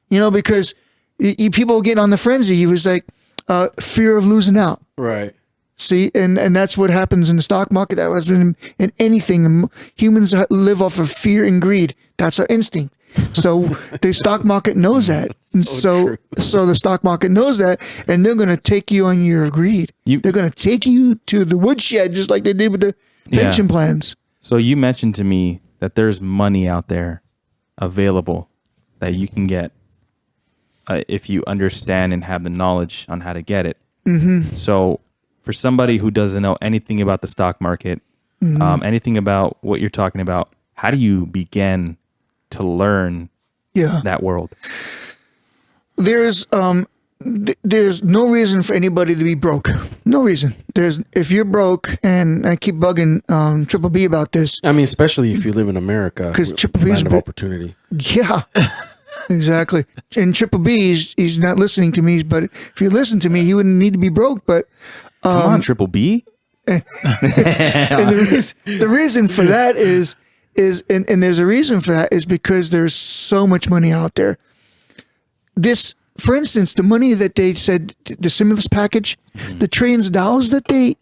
Because people get on the frenzy. He was like, fear of losing out. Right. See, and that's what happens in the stock market. That was in anything. Humans live off of fear and greed. That's our instinct. So the stock market knows that. So the stock market knows that, and they're going to take you on your greed. They're going to take you to the woodshed, just like they did with the pension plans. So you mentioned to me that there's money out there available that you can get if you understand and have the knowledge on how to get it. Mm-hmm. So for somebody who doesn't know anything about the stock market, anything about what you're talking about, how do you begin to learn that world? There's no reason for anybody to be broke. No reason. If you're broke, and I keep bugging Triple B about this. I mean, especially if you live in America, because Triple B's of opportunity. Yeah, exactly. And Triple B, he's not listening to me, but if you listen to me, he wouldn't need to be broke. But come on, Triple B. And the reason for that is there's a reason for that is because there's so much money out there. For instance, the money that they said, the stimulus package, the trillions of dollars that they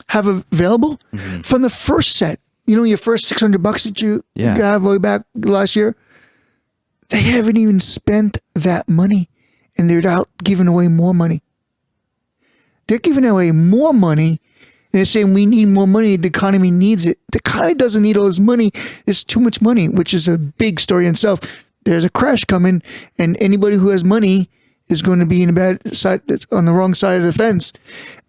have available from the first set, your first $600 that you got way back last year, they haven't even spent that money, and they're out giving away more money. They're giving away more money. They're saying we need more money. The economy needs it. The economy doesn't need all this money. It's too much money, which is a big story in itself. There's a crash coming, and anybody who has money is going to be in a bad side, on the wrong side of the fence.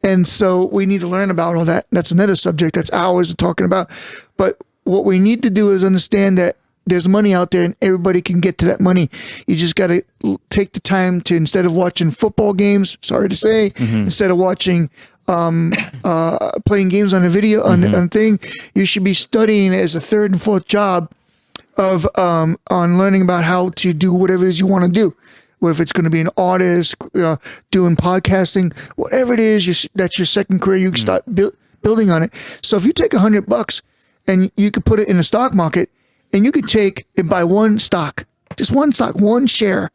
And so we need to learn about all that. That's another subject. That's hours of talking about. But what we need to do is understand that there's money out there and everybody can get to that money. You just got to take the time to, instead of watching football games, sorry to say, instead of watching, playing games on a video, on thing, you should be studying as a third and fourth job of, on learning about how to do whatever it is you want to do. If it's going to be an artist, doing podcasting, whatever it is, that's your second career, you can start building on it. So if you take $100 and you could put it in the stock market, and you could take and buy one stock, just one stock, one share,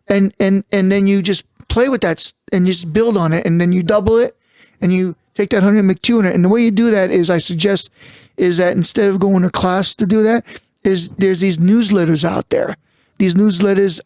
and then you just play with that and just build on it, and then you double it, and you take that 100 and make 200. And the way you do that is, I suggest, is that instead of going to class to do that, is there's these newsletters out there. These newsletters,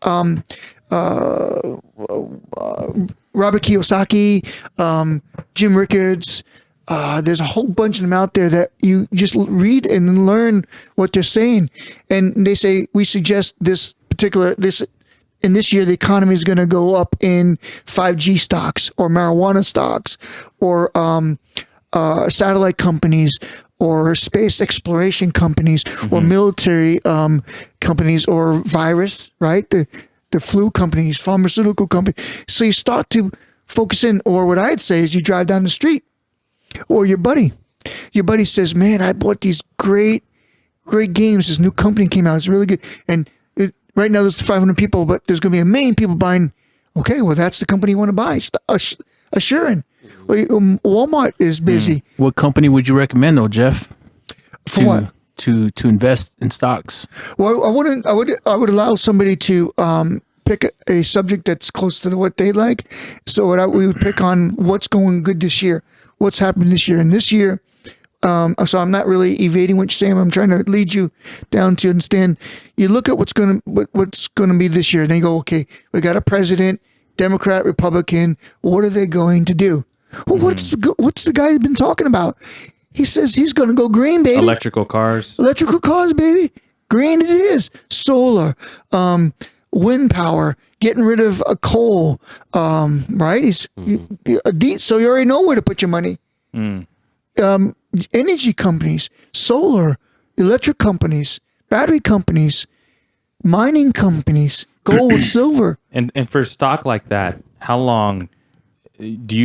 Robert Kiyosaki, Jim Rickards. There's a whole bunch of them out there that you just read and learn what they're saying. And they say, we suggest in this year, the economy is going to go up in 5G stocks or marijuana stocks or satellite companies or space exploration companies or military companies or virus, right? The flu companies, pharmaceutical companies. So you start to focus in, or what I'd say is you drive down the street. Or your buddy says, man, I bought these great games. This new company came out. It's really good. And right now there's 500 people, but there's going to be 1 million people buying. Okay, well, that's the company you want to buy. Assuring. Walmart is busy. What company would you recommend, though, Jeff? For what? To invest in stocks. Well, I would allow somebody to pick a subject that's close to what they like. So we would pick on what's going good this year. What's happened this year. And this year, so I'm not really evading what you're saying. I'm trying to lead you down to understand. You look at what's going to be this year. Then you go, okay, we got a president, Democrat, Republican. What are they going to do? Well, what's the guy been talking about? He says he's going to go green, baby. Electrical cars, baby. Green it is. Solar, wind power, getting rid of coal, right? So you already know where to put your money. Energy companies, solar, electric companies, battery companies, mining companies, gold, silver. And for stock like that, how long do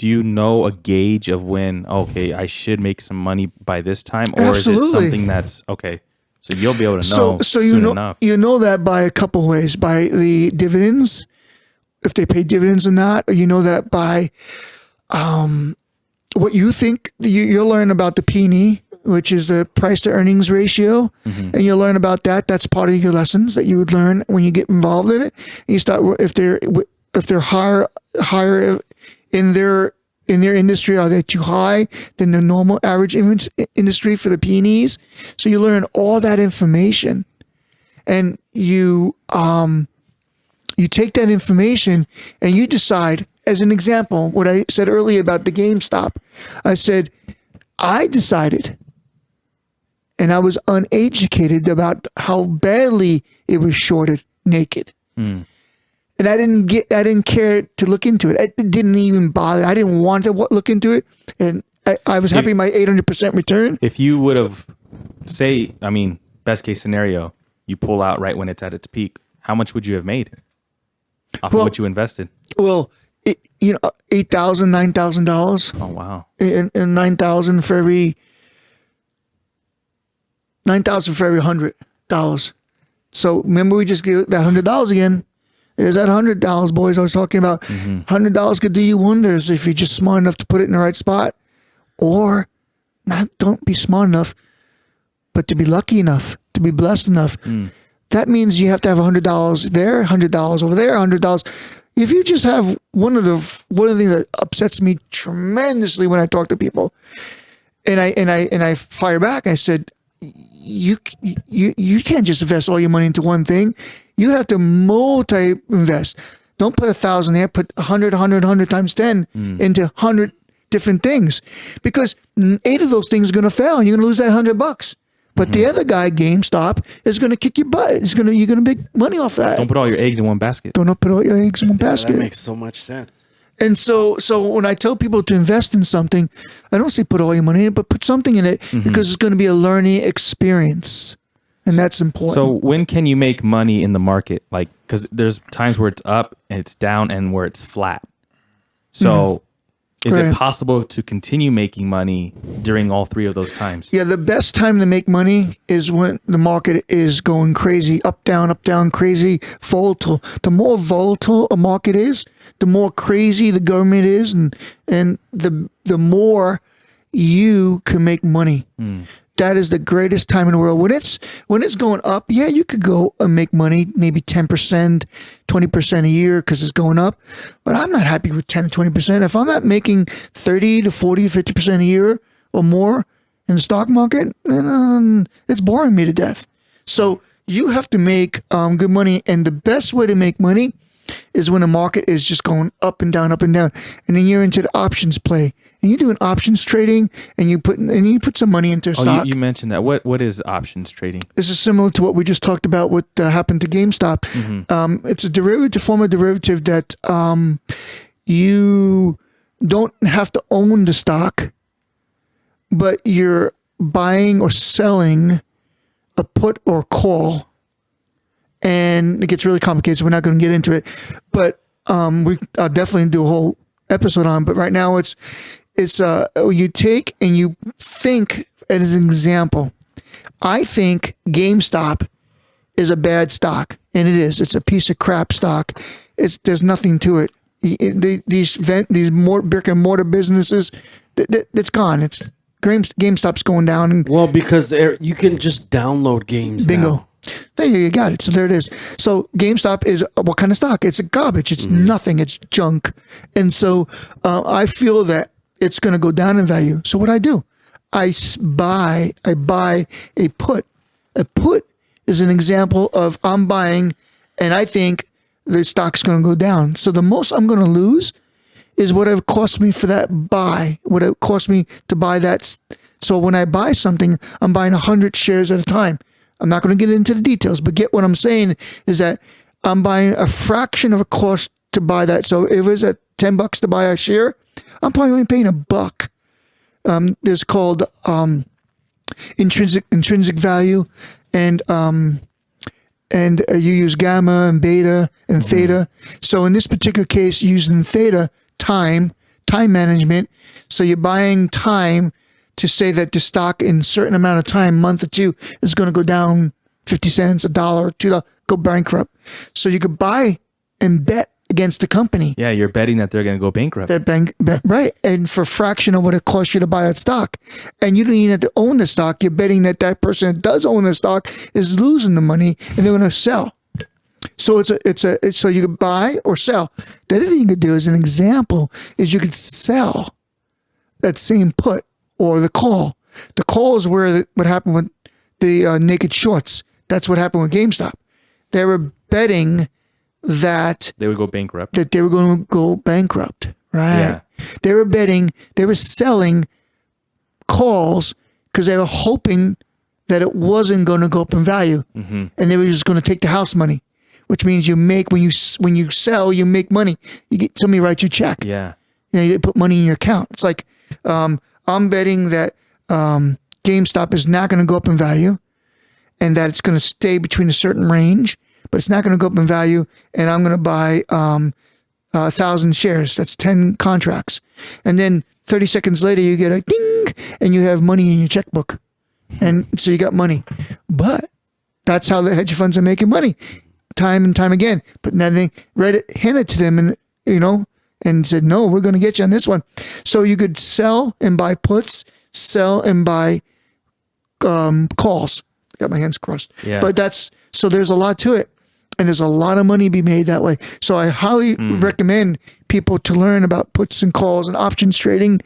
you know a gauge of when, okay, I should make some money by this time? Or Absolutely. Is it something that's, okay, so you'll be able to know soon enough? You know that by a couple ways. By the dividends, if they pay dividends or not. Or you know that by what you think. You'll learn about the P/E, which is the price to earnings ratio. And you'll learn about that. That's part of your lessons that you would learn when you get involved in it. And you start, if they're higher in their in their industry? Are they too high than the normal average industry for the P&Es? So you learn all that information, and you take that information and you decide. As an example, what I said earlier about the GameStop, I said I decided, and I was uneducated about how badly it was shorted naked. And I didn't care to look into it. It didn't even bother. I didn't want to look into it. And I was happy my 800% return. If you would have, best case scenario, you pull out right when it's at its peak, how much would you have made off of what you invested? Well, $8,000, $9,000. Oh, wow. And $9,000 for every $100. So remember, we just gave that $100 again. There's that $100, boys. I was talking about. $100 could do you wonders if you're just smart enough to put it in the right spot, or don't be smart enough, but to be lucky enough, to be blessed enough. That means you have to have $100 there, $100 over there, $100. If you just have one of the things that upsets me tremendously when I talk to people, and I fire back, I said, you can't just invest all your money into one thing. You have to multi-invest. Don't put 1,000 there. Put 100 times 10 into 100 different things, because 8 of those things are going to fail, and you're going to lose that $100. But the other guy, GameStop, is going to kick your butt. You're going to make money off that. Don't put all your eggs in one basket. Don't put all your eggs in one basket. That makes so much sense. And so when I tell people to invest in something, I don't say put all your money in it, but put something in it, because it's going to be a learning experience. And that's important. So when can you make money in the market? Like, because there's times where it's up and it's down and where it's flat. So is it possible to continue making money during all 3 of those times? Yeah, the best time to make money is when the market is going crazy, up, down, crazy, volatile. The more volatile a market is, the more crazy the government is, and the more you can make money. That is the greatest time in the world. When it's going up, yeah, you could go and make money, maybe 10%, 20% a year because it's going up. But I'm not happy with 10 to 20%. If I'm not making 30 to 40, 50% a year or more in the stock market, it's boring me to death. So you have to make good money. And the best way to make money is when the market is just going up and down, and then you're into the options play, and you're doing options trading, and you put some money into stock. You mentioned that. What is options trading? This is similar to what we just talked about. What happened to GameStop? It's a form of derivative that you don't have to own the stock, but you're buying or selling a put or call. And it gets really complicated, so we're not going to get into it. But I'll definitely do a whole episode on. But right now, it's you take and you think, as an example, I think GameStop is a bad stock, and it is. It's a piece of crap stock. There's nothing to it. These brick and mortar businesses, it's gone. GameStop's going down. Well, because you can just download games. Bingo. Now. There you got it. So there it is. So GameStop is what kind of stock? It's a garbage. It's nothing. It's junk. And so I feel that it's going to go down in value. So what I do, I buy a put. A put is an example of I'm buying, and I think the stock's going to go down. So the most I'm going to lose is what it cost me for that buy. What it cost me to buy that. So when I buy something, I'm buying 100 shares at a time. I'm not going to get into the details, but get what I'm saying is that I'm buying a fraction of a cost to buy that. So if it was at $10 to buy a share, I'm probably only paying $1. There's called intrinsic value, and you use gamma and beta and theta. So in this particular case, using theta, time management. So you're buying time to say that the stock in a certain amount of time, month or two, is going to go down 50 cents, $1, $2, go bankrupt. So you could buy and bet against the company. Yeah, you're betting that they're going to go bankrupt. Right. And for a fraction of what it costs you to buy that stock. And you don't even have to own the stock. You're betting that person that does own the stock is losing the money, and they're going to sell. So so you could buy or sell. The other thing you could do as an example is you could sell that same put or the call. The call is where what happened with the naked shorts. That's what happened with GameStop. They were betting that they would go bankrupt. That they were going to go bankrupt, right? Yeah. They were betting, they were selling calls because they were hoping that it wasn't going to go up in value, and they were just going to take the house money, which means you make when you sell, you make money. You get somebody writes you a check. Yeah. You put money in your account. It's like I'm betting that GameStop is not going to go up in value, and that it's going to stay between a certain range, but it's not going to go up in value. And I'm going to buy 1,000 shares. That's 10 contracts, and then 30 seconds later you get a ding, and you have money in your checkbook, and so you got money. But that's how the hedge funds are making money, time and time again. But now they handed to them, and and said, no, we're going to get you on this one. So you could sell and buy puts, sell and buy calls. Got my hands crossed. Yeah. But so there's a lot to it. And there's a lot of money to be made that way. So I highly recommend people to learn about puts and calls and options trading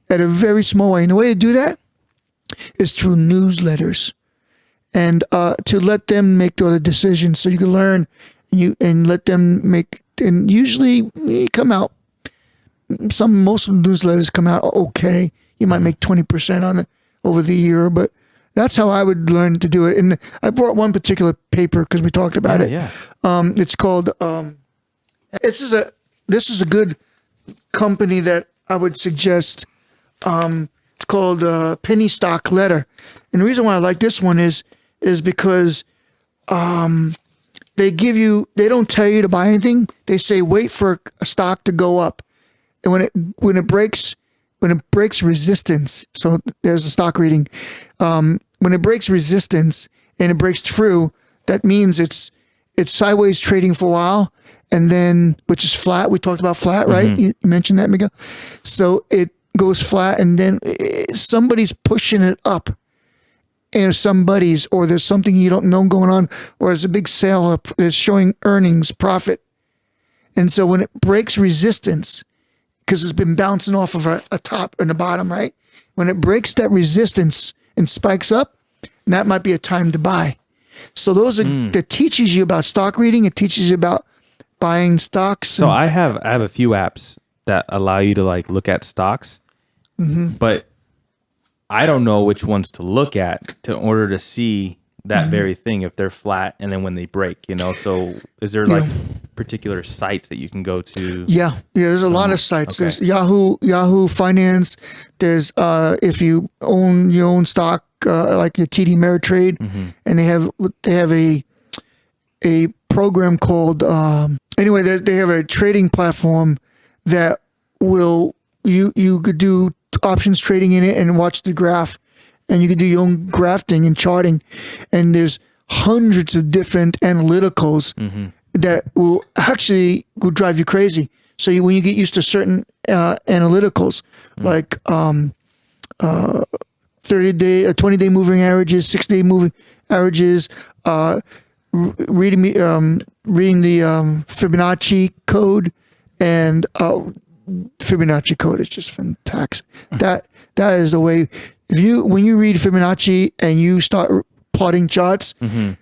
at a very small way. And the way to do that is through newsletters and to let them make all the decisions so you can learn and let them make, and usually they come out. Most of the newsletters come out okay. You might make 20% on it over the year, but that's how I would learn to do it. And I brought one particular paper because we talked about it. Yeah. It's called. This is a good company that I would suggest. It's called Penny Stock Letter, and the reason why I like this one is because they don't tell you to buy anything. They say wait for a stock to go up. And when it breaks resistance, so there's a stock reading. When it breaks resistance and it breaks through, that means it's sideways trading for a while, and then which is flat. We talked about flat, right? You mentioned that, Miguel. So it goes flat, and then somebody's pushing it up, and or there's something you don't know going on, or there's a big sale that's showing earnings, profit, and so when it breaks resistance, because it's been bouncing off of a top and a bottom, right? When it breaks that resistance and spikes up, that might be a time to buy. So those are that teaches you about stock reading. It teaches you about buying stocks. So I have a few apps that allow you to like look at stocks, but I don't know which ones to look at in order to see that very thing if they're flat and then when they break. So is there like particular sites that you can go to? Yeah, there's a lot of sites. Okay. There's Yahoo Finance. There's if you own your own stock, like your TD Ameritrade, and they have a program called they have a trading platform that will you could do options trading in it and watch the graph, and you can do your own grafting and charting, and there's hundreds of different analyticals that will drive you crazy. So when you get used to certain analyticals, like 30-day, 20-day moving averages, 6-day moving averages, reading the Fibonacci code, and Fibonacci code is just fantastic. That is the way. When you read Fibonacci and you start plotting charts,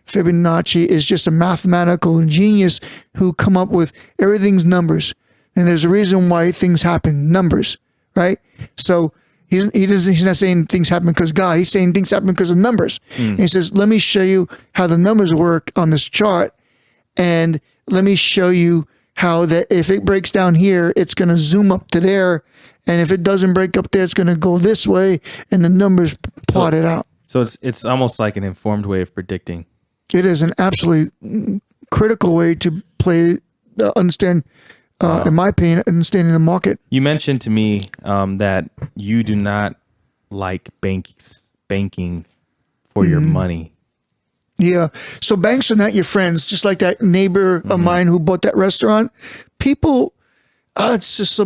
Fibonacci is just a mathematical genius who come up with everything's numbers, and there's a reason why things happen. Numbers, right? So he's not saying things happen because God. He's saying things happen because of numbers. And he says, let me show you how the numbers work on this chart, and let me show you how that if it breaks down here, it's going to zoom up to there, and if it doesn't break up there, it's going to go this way, and the numbers plot it out. So it's almost like an informed way of predicting. It is an absolutely critical way to understand, in my opinion, understanding the market. You mentioned to me that you do not like banking for your money. Yeah. So banks are not your friends, just like that neighbor of mine who bought that restaurant. People, it's just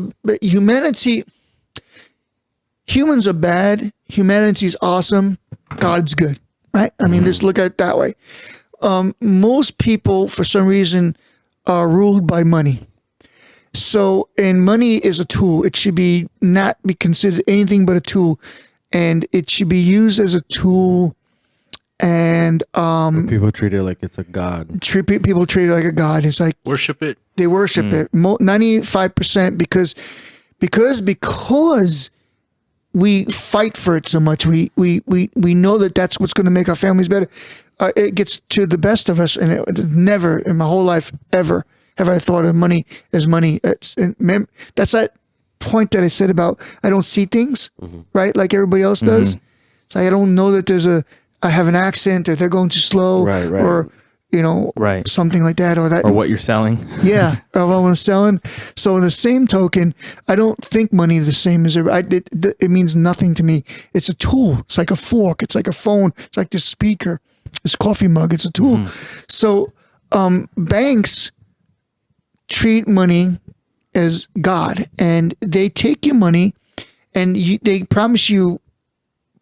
humans are bad. Humanity's awesome. God's good, right? I mean, just look at it that way. most people, for some reason, are ruled by money. So, and money is a tool. It should be not be considered anything but a tool, and it should be used as a tool. And people treat it like it's a god. People treat it like a god. It's like Worship it. they worship it. 95% because we fight for it so much. We know that that's what's going to make our families better. It gets to the best of us, and it never in my whole life ever have I thought of money as money. That's that point that I said about I don't see things right like everybody else does. So I don't know that I have an accent, or they're going too slow, right. or something like that, or what you're selling. Yeah, or what I'm selling. So in the same token, I don't think money is the same as it means nothing to me. It's a tool. It's like a fork. It's like a phone. It's like this speaker, this coffee mug. It's a tool. So banks treat money as God, and they take your money, and they promise you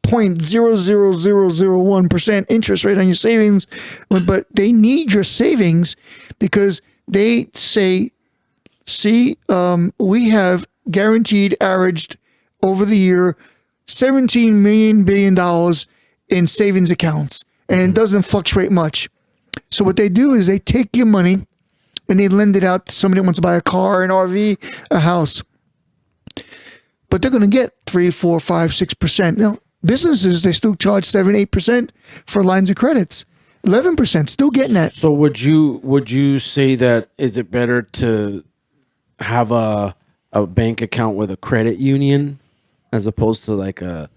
0.00001% interest rate on your savings, but they need your savings because they say, see, we have guaranteed averaged over the year $17 billion in savings accounts, and it doesn't fluctuate much. So what they do is they take your money and they lend it out to somebody that wants to buy a car, an RV, a house, but they're going to get 3, 4, 5, 6%. Now, businesses, they still charge 7, 8% for lines of credits. 11%, still getting that. So would you say that is it better to have a bank account with a credit union as opposed to like a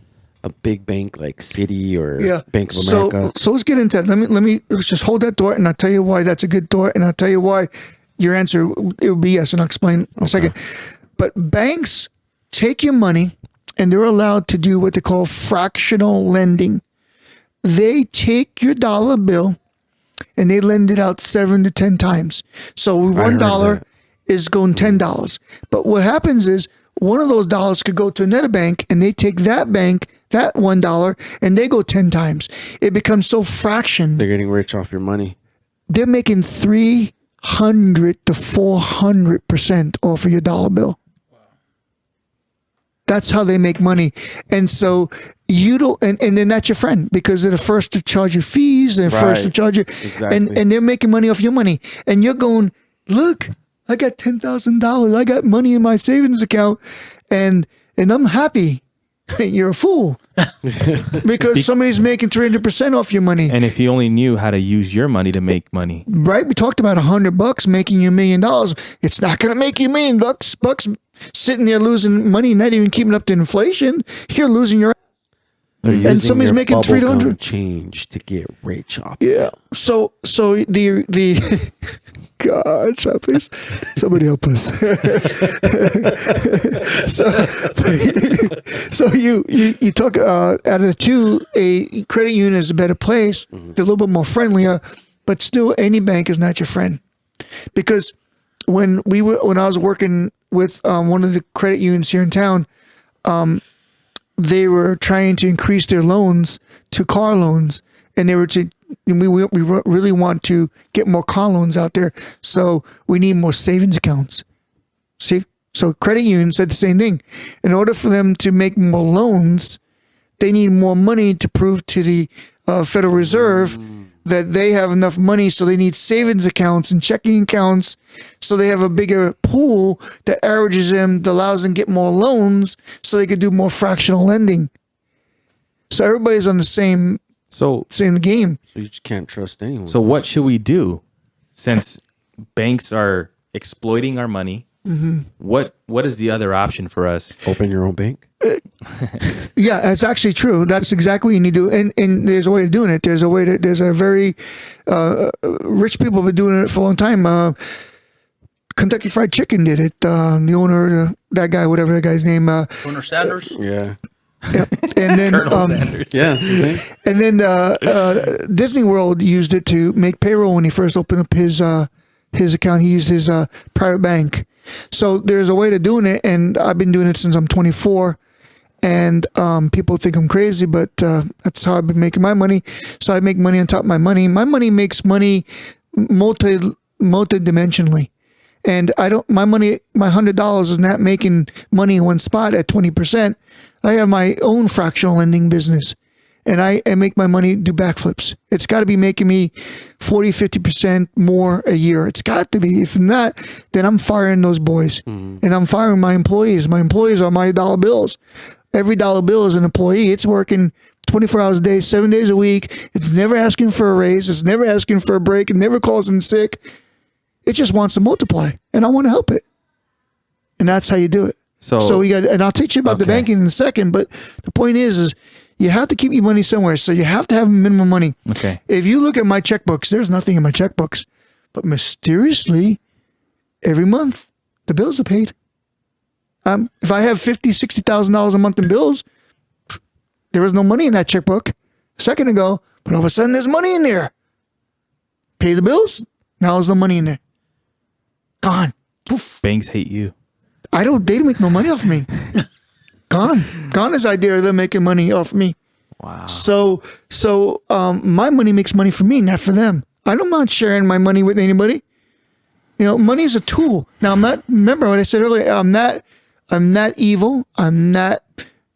big bank like Citi or Bank of America? So let's get into that. Let's just hold that thought, and I'll tell you why that's a good thought, and I'll tell you why your answer it will be yes, and I'll explain in a second. But banks take your money, and they're allowed to do what they call fractional lending. They take your dollar bill and they lend it out 7 to 10 times. So $1 is going $10. But what happens is one of those dollars could go to another bank, and they take that $1, and they go 10 times. It becomes so fractioned. They're getting rich off your money. They're making 300 to 400% off of your dollar bill. That's how they make money. And so you don't, and then that's your friend, because they're the first to charge you fees. They're first to charge you. Exactly. And they're making money off your money. And you're going, look, I got $10,000. I got money in my savings account, and I'm happy. You're a fool. Because somebody's making 300% off your money. And if you only knew how to use your money to make money. Right? We talked about $100 making you $1 million. It's not going to make you $1 million. Bucks sitting there losing money, not even keeping up to inflation. You're losing your. And somebody's making 300 change to get rich off. Yeah. So the God, please, somebody help us. so you talk out of the two, a credit union is a better place. They're a little bit more friendlier, but still, any bank is not your friend, because when I was working with one of the credit unions here in town, they were trying to increase their loans to car loans, and we really want to get more car loans out there, so we need more savings accounts. See? So credit union said the same thing. In order for them to make more loans, they need more money to prove to the Federal Reserve that they have enough money, so they need savings accounts and checking accounts, so they have a bigger pool that averages them, that allows them to get more loans, so they could do more fractional lending. So everybody's on the same game. So you just can't trust anyone. So what should we do, since banks are exploiting our money? What is the other option for us? Open your own bank? Yeah, that's actually true. That's exactly what you need to do. And there's a way of doing it. There's a very rich people have been doing it for a long time. Kentucky Fried Chicken did it. The owner, that guy, whatever that guy's name. Owner Sanders? Yeah. Yeah. And then Colonel Sanders. Yeah. and then Disney World used it to make payroll when he first opened up his account. He used his private bank. So there's a way to doing it, and I've been doing it since I'm 24. And people think I'm crazy, but that's how I've been making my money. So I make money on top of my money. My money makes money multi-dimensionally. And my money, my $100 is not making money in one spot at 20%. I have my own fractional lending business, and I make my money do backflips. It's got to be making me 40, 50% more a year. It's got to be. If not, then I'm firing those boys, and I'm firing my employees. My employees are my dollar bills. Every dollar bill is an employee. It's working 24 hours a day, 7 days a week. It's never asking for a raise. It's never asking for a break. It never calls in sick. It just wants to multiply, and I want to help it. And that's how you do it. So we got, and I'll teach you about the banking in a second, but the point is you have to keep your money somewhere. So you have to have minimum money. Okay. If you look at my checkbooks, there's nothing in my checkbooks, but mysteriously, every month the bills are paid. If I have $50,000, $60,000 a month in bills, there was no money in that checkbook a second ago, but all of a sudden there's money in there. Pay the bills. Now there's no money in there. Gone. Poof. Banks hate you. They don't make no money off of me. Gone is the idea of them making money off of me. Wow. So my money makes money for me, not for them. I'm not sharing my money with anybody. Money is a tool. Now remember what I said earlier, I'm not evil. I'm not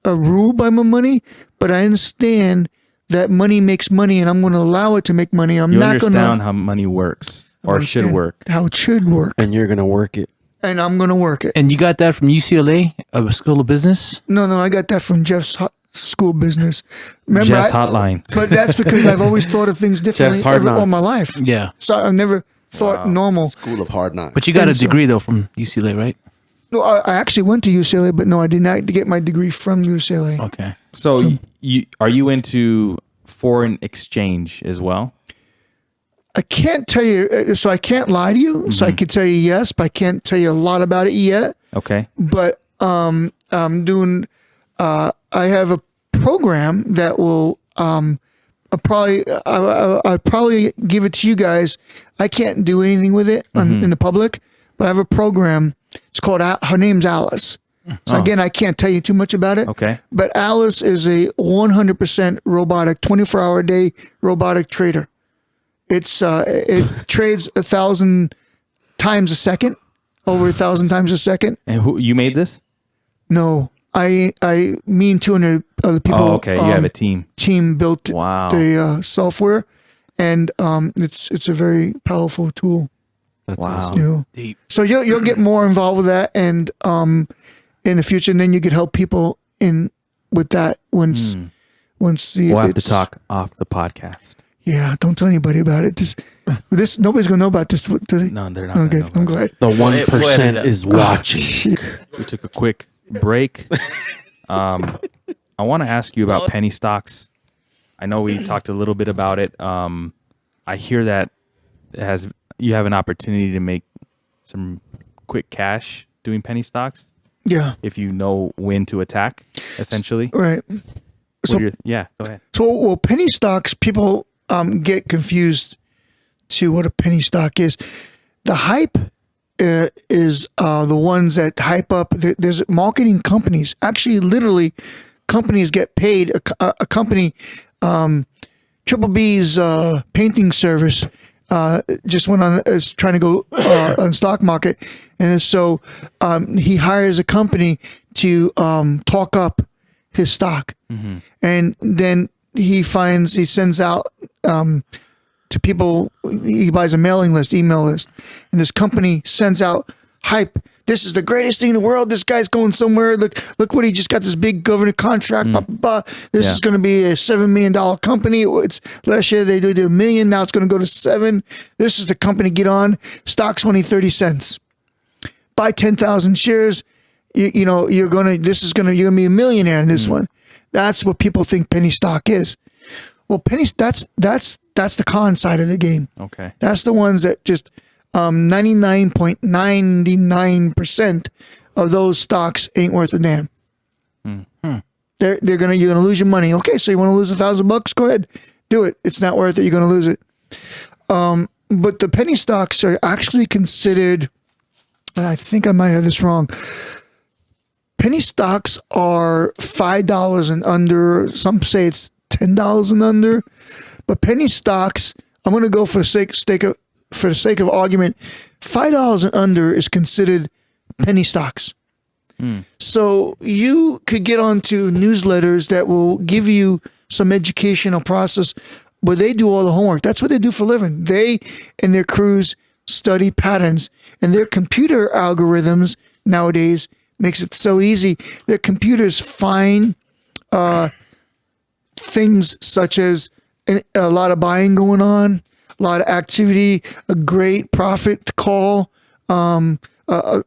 ruled by my money, but I understand that money makes money, and I'm going to allow it to make money. I'm not going to understand how money works or should work. How it should work. And you're going to work it. And I'm going to work it. And you got that from UCLA, a school of business? No, I got that from Jeff's school of business. Remember, Jeff's hotline. But that's because I've always thought of things differently all my life. Yeah. So I've never thought normal. School of hard knocks. But you got a degree, though, from UCLA, right? No, I actually went to UCLA, but no, I did not get my degree from UCLA. Okay. So are you into foreign exchange as well? I can't tell you, so I can't lie to you. Mm-hmm. So I could tell you yes, but I can't tell you a lot about it yet. Okay. But I'm doing. I have a program that will. I'll probably give it to you guys. I can't do anything with it in the public, but I have a program. It's called. Her name's Alice. So again, I can't tell you too much about it. Okay. But Alice is a 100% robotic, 24-hour day robotic trader. It trades 1,000 times a second, over 1,000 times a second. And you made this? No, me and 200 other people. Oh, okay. You have a team. Team built the software, and it's a very powerful tool. That's awesome. Deep. So you'll get more involved with that, and in the future, and then you could help people with that once we'll have to talk off the podcast. Yeah, don't tell anybody about it. This nobody's gonna know about this today. No, they're not. Okay, I'm glad. The 1% is watching. We took a quick break. I want to ask you about penny stocks. I know we talked a little bit about it. I hear that you have an opportunity to make some quick cash doing penny stocks. Yeah. If you know when to attack, essentially. Right. Go ahead. So, penny stocks, people get confused to what a penny stock is. The hype is the ones that hype up. There's marketing companies. Actually, literally, companies get paid. A company, Triple B's painting service, just went on, is trying to go on stock market. And so he hires a company to talk up his stock. Mm-hmm. And then he sends out to people, he buys a mailing list, email list. And this company sends out hype. This is the greatest thing in the world. This guy's going somewhere. Look what he just got, this big government contract. Blah, blah, blah. This is going to be a $7 million company. Last year they did $1 million. Now it's going to go to $7 million. This is the company. Get on. Stock's only 30 cents. Buy 10,000 shares. You're going to be a millionaire in this one. That's what people think penny stock is. Well, that's the con side of the game. Okay. That's the ones that just 99.99% of those stocks ain't worth a damn. You're gonna lose your money. Okay, so you want to lose $1,000? Go ahead, do it. It's not worth it. You're gonna lose it. But the penny stocks are actually considered, and I think I might have this wrong. penny stocks are $5 and under. Some say it's $10 and under, but penny stocks, I'm going to go for the sake of argument, $5 and under is considered penny stocks. So you could get onto newsletters that will give you some educational process where they do all the homework. That's what they do for a living. They and their crews study patterns, and their computer algorithms nowadays makes it so easy. Their computers find things such as a lot of buying going on, a lot of activity, a great profit call,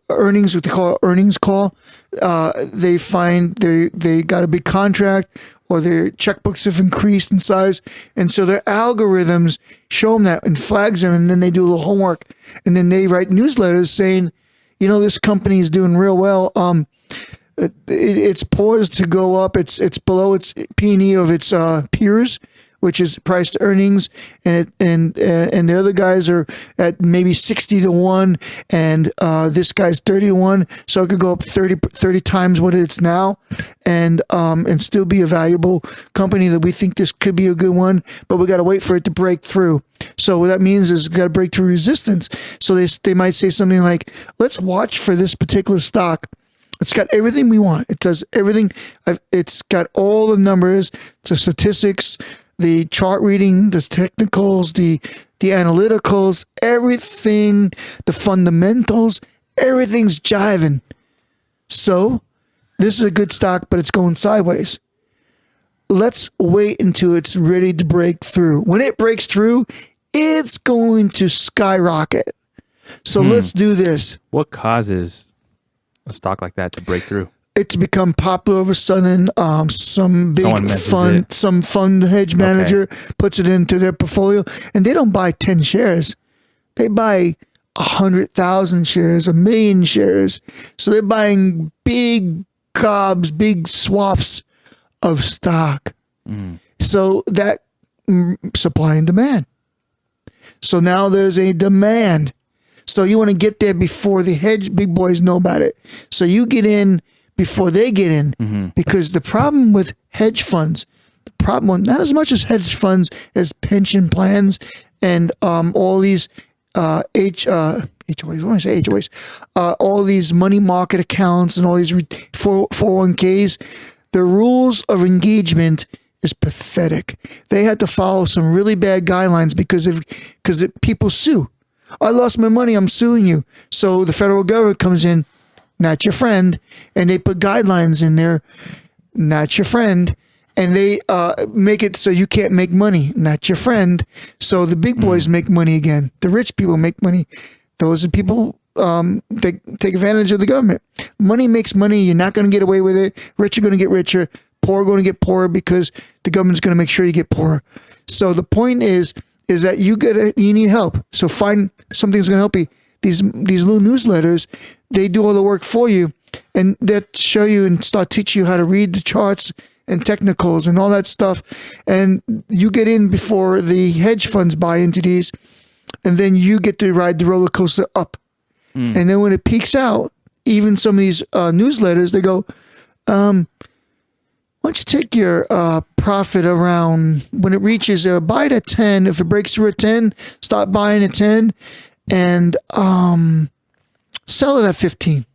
earnings, what they call earnings call. They find they got a big contract, or their checkbooks have increased in size, and so their algorithms show them that and flags them, and then they do a little homework, and then they write newsletters saying, this company is doing real well. It's poised to go up. It's below its P&E of its peers, which is price to earnings, and the other guys are at maybe 60 to 1, and this guy's 30 to 1, so it could go up 30 times what it's now, and still be a valuable company that we think this could be a good one, but we got to wait for it to break through. So what that means is got to break through resistance. So they might say something like, let's watch for this particular stock. It's got everything we want. It does everything. It's got all the numbers, the statistics, the chart reading, the technicals, the analyticals, everything, the fundamentals, everything's jiving. So this is a good stock, but it's going sideways. Let's wait until it's ready to break through. When it breaks through, it's going to skyrocket. So let's do this. What causes a stock like that to break through? It's become popular all of a sudden. Some big fund hedge manager puts it into their portfolio, and they don't buy 10 shares. They buy 100,000 shares, 1 million shares. So they're buying big gobs, big swaths of stock. So that supply and demand. So now there's a demand. So you want to get there before the hedge big boys know about it. So you get in before they get in, because the problem with hedge funds, not as much as hedge funds as pension plans and all these HOAs, when I say HOAs, all these money market accounts and all these 401ks, the rules of engagement is pathetic. They had to follow some really bad guidelines because people sue. I lost my money, I'm suing you. So the federal government comes in, not your friend, and they put guidelines in there, not your friend, and they make it so you can't make money, not your friend. So the big boys make money again. The rich people make money. Those are people that take advantage of the government. Money makes money. You're not going to get away with it. Rich are going to get richer. Poor are going to get poorer because the government's going to make sure you get poorer. So the point is that you need help. So find something that's going to help you. These little newsletters, they do all the work for you, and that show you and start teaching you how to read the charts and technicals and all that stuff. And you get in before the hedge funds buy into these, and then you get to ride the roller coaster up. And then when it peaks out, even some of these newsletters, they go, why don't you take your profit around when it reaches, buy it at 10. If it breaks through at 10, start buying at 10 and sell it at 15.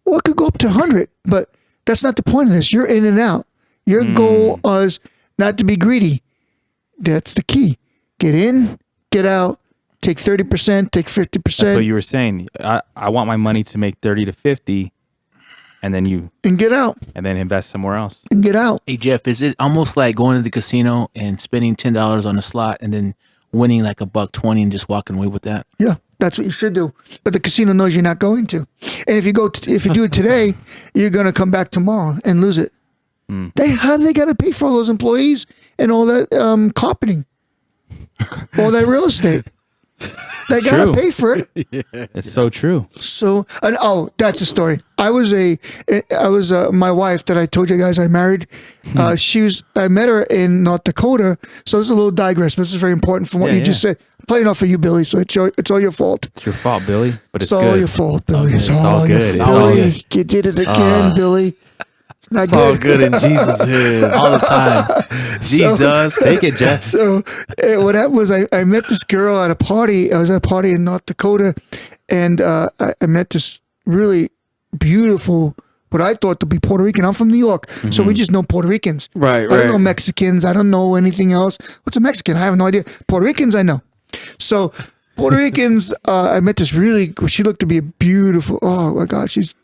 Or it could go up to 100, but that's not the point of this. You're in and out. Your goal is not to be greedy. That's the key. Get in, get out, take 30%, take 50%. That's what you were saying. I want my money to make 30 to 50. And get out. And then invest somewhere else. And get out. Hey, Jeff, is it almost like going to the casino and spending $10 on a slot and then winning like $1.20 and just walking away with that? Yeah, that's what you should do. But the casino knows you're not going to. And if you do it today, you're going to come back tomorrow and lose it. How do they got to pay for all those employees and all that carpeting, all that real estate? They got to pay for it. It's so true. So, and that's a story. I was my wife that I told you guys I married. I met her in North Dakota. So it's a little digress, but this is very important from what you just said. I'm playing off for you, Billy. So it's all your fault. It's your fault, Billy. But it's all your fault, Billy. It's all good. your fault. Billy, you did it again, Billy. It's all good in Jesus' head all the time. Jesus, take it, Jeff. So what happened was I met this girl at a party. I was at a party in North Dakota, and I met this really beautiful, what I thought to be Puerto Rican. I'm from New York, so we just know Puerto Ricans. Right. I don't know Mexicans. I don't know anything else. What's a Mexican? I have no idea. Puerto Ricans, I know. So Puerto Ricans, I met this she looked to be a beautiful, oh my God, she's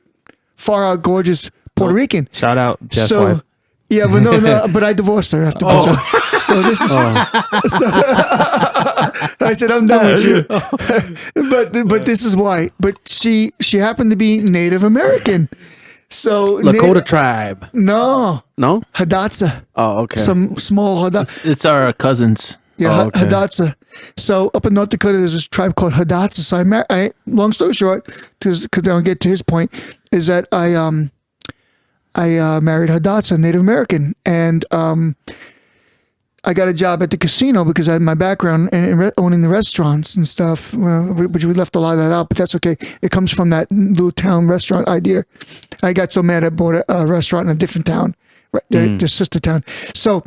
far out gorgeous Puerto Rican. Shout out Jeff's wife. Yeah, but no, but I divorced her after. So this is. So I said I'm done with you. But this is why. But she happened to be Native American. So Lakota tribe. No. Hidatsa. Oh, okay. Some small Hidatsa. It's our cousins. Yeah, Hidatsa. So up in North Dakota, there's this tribe called Hidatsa. So long story short, because I'll get to his point, is that I married Hidatsa, Native American, and I got a job at the casino because I had my background in owning the restaurants and stuff, which we left a lot of that out, but that's okay. It comes from that little town restaurant idea. I got so mad I bought a restaurant in a different town, the sister town. So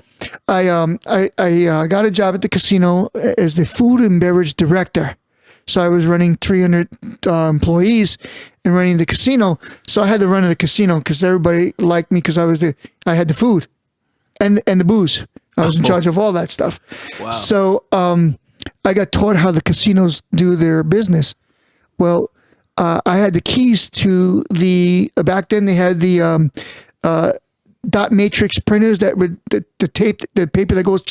I got a job at the casino as the food and beverage director. So I was running 300 employees and running the casino. So I had to run the casino because everybody liked me because I had the food and the booze. I was in charge of all that stuff. Wow. So I got taught how the casinos do their business. Well, I had the keys to back then they had the dot matrix printers that would the paper that goes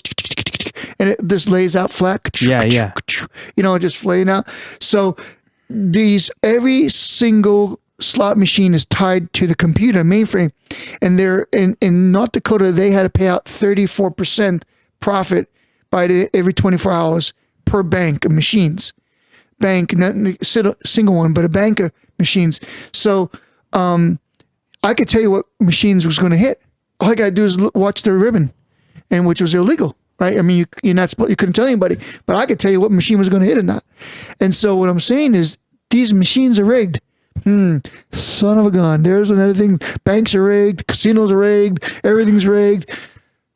and it just lays out flat. Yeah. Just laying out. So every single slot machine is tied to the computer mainframe, and they're in North Dakota. They had to pay out 34% profit by every 24 hours per bank of machines. Bank, not a single one, but a bank of machines. So I could tell you what machines was going to hit. All I got to do is watch their ribbon, and which was illegal. Right? I mean, you couldn't tell anybody, but I could tell you what machine was going to hit or not. And so what I'm saying is these machines are rigged. Son of a gun. There's another thing. Banks are rigged. Casinos are rigged. Everything's rigged.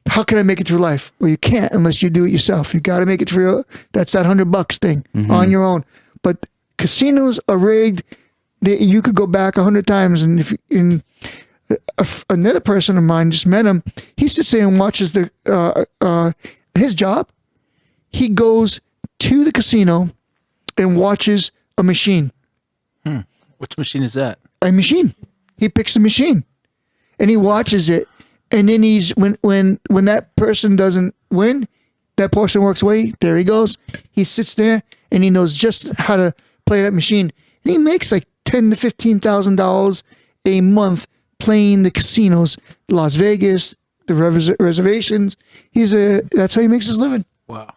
How can I make it through life? Well, you can't unless you do it yourself. You got to make it through. That's that $100 thing on your own. But casinos are rigged. You could go back 100 times, and another person of mine just met him. He sits there and watches his job. He goes to the casino and watches a machine. Which machine is that? A machine. He picks the machine, and he watches it. And then when that person doesn't win, that person walks away. There he goes. He sits there and he knows just how to play that machine. And he makes like $10,000 to $15,000 a month playing the casinos, Las Vegas, the reservations. That's how he makes his living. Wow.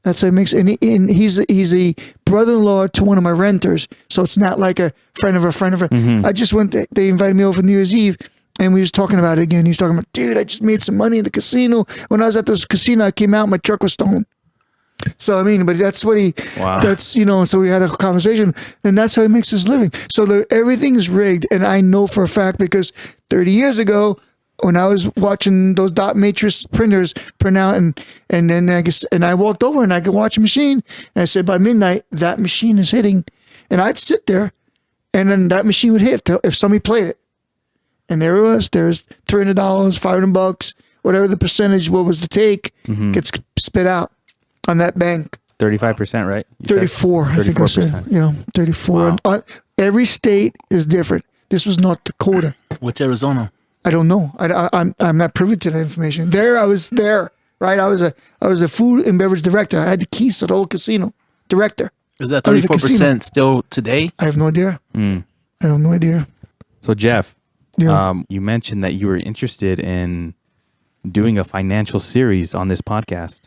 That's how he makes, and he's a brother-in-law to one of my renters, so it's not like a friend of a friend of a. I just went. They invited me over for New Year's Eve, and we was talking about it again. He was talking about, dude, I just made some money in the casino. When I was at this casino, I came out, my truck was stolen. So I mean, but that's what that's So we had a conversation, and that's how he makes his living. So everything's rigged, and I know for a fact because 30 years ago, when I was watching those dot matrix printers print out, and then I walked over and I could watch a machine, and I said by midnight that machine is hitting, and I'd sit there, and then that machine would hit if somebody played it, and there it was. There's $300, $500, whatever the percentage, what was the take, gets spit out on that bank. 35%, right? 34, I think I said. Yeah, 34. Wow. Every state is different. This was North Dakota. What's Arizona? I don't know. I'm not privy to that information. I was there, right? I was a food and beverage director. I had the keys to the whole casino. Director. Is that 34% still today? I have no idea. I have no idea. So Jeff, you mentioned that you were interested in doing a financial series on this podcast.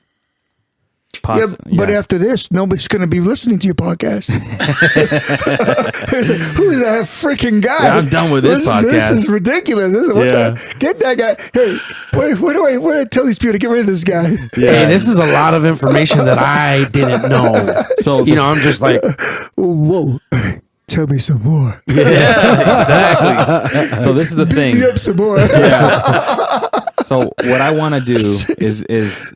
But after this, nobody's going to be listening to your podcast. It's like, who is that freaking guy? Yeah, I'm done with this podcast. This is ridiculous. Get that guy. Hey, where do I tell these people to get rid of this guy? Yeah. Hey, this is a lot of information that I didn't know. So I'm just like, whoa. Tell me some more. Yeah, exactly. So this is the thing. Beat me up some more. Yeah. So what I want to do is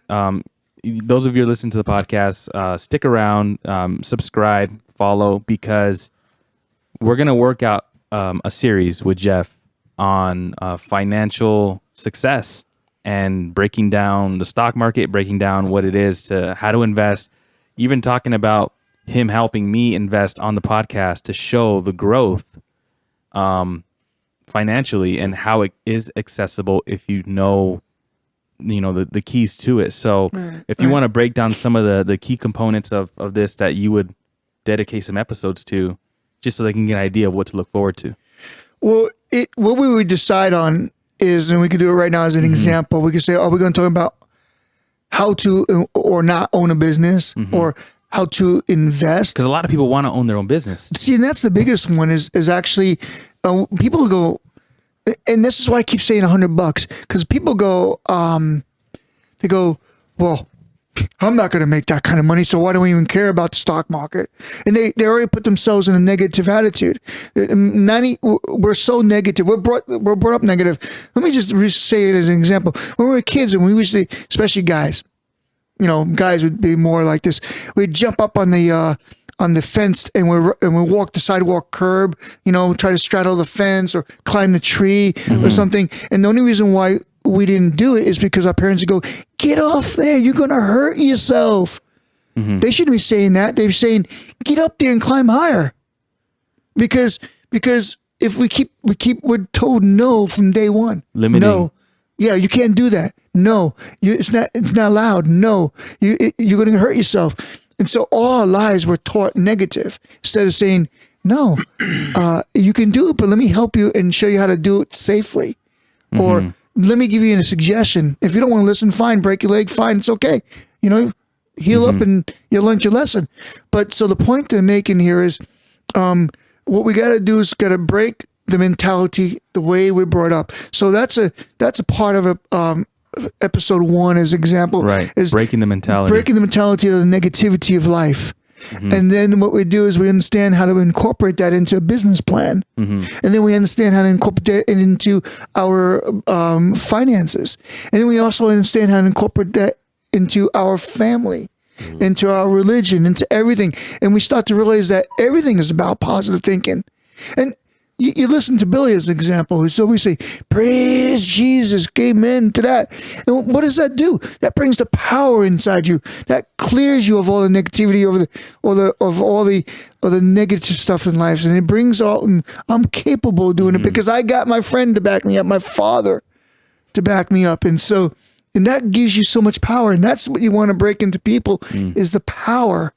those of you listening to the podcast, stick around, subscribe, follow, because we're gonna work out a series with Jeff on financial success and breaking down the stock market, breaking down what it is to how to invest, even talking about him helping me invest on the podcast to show the growth financially and how it is accessible if you know the keys to it. So if you want to break down some of the key components of this that you would dedicate some episodes to, just so they can get an idea of what to look forward to. Well, what we would decide on is, and we could do it right now as an example, we could say, are we going to talk about how to or not own a business or how to invest? Because a lot of people want to own their own business. See, and that's the biggest one is actually people go, and this is why I keep saying $100, because people go, they go, well, I'm not going to make that kind of money, so why do we even care about the stock market? And they already put themselves in a negative attitude. We're so negative. We're brought up negative. Let me just say it as an example. When we were kids, and we used to, especially guys, guys would be more like this. We'd jump up on the fence and we walk the sidewalk curb, try to straddle the fence or climb the tree or something. And the only reason why we didn't do it is because our parents would go, get off there, you're going to hurt yourself. They shouldn't be saying that. They're saying, get up there and climb higher. Because if we're told no from day one. Limiting. No. Yeah, you can't do that. No, it's not allowed. No, you're going to hurt yourself. And so all our lives were taught negative instead of saying, no, you can do it, but let me help you and show you how to do it safely. Or let me give you a suggestion. If you don't want to listen, fine, break your leg, fine, it's okay. Heal up and you'll learn your lesson. But so the point they're making here is what we got to do is got to break the mentality, the way we're brought up. So that's a part of episode 1 as example. Right. Is breaking the mentality. Breaking the mentality of the negativity of life. And then what we do is we understand how to incorporate that into a business plan. And then we understand how to incorporate that into our finances. And then we also understand how to incorporate that into our family, into our religion, into everything. And we start to realize that everything is about positive thinking. And you listen to Billy as an example. So we say, praise Jesus, amen to that. And what does that do? That brings the power inside you. That clears you of all the negativity of all the negative stuff in life. And it brings all, and I'm capable of doing it because I got my friend to back me up, my father to back me up. And that gives you so much power. And that's what you want to break into people is the power.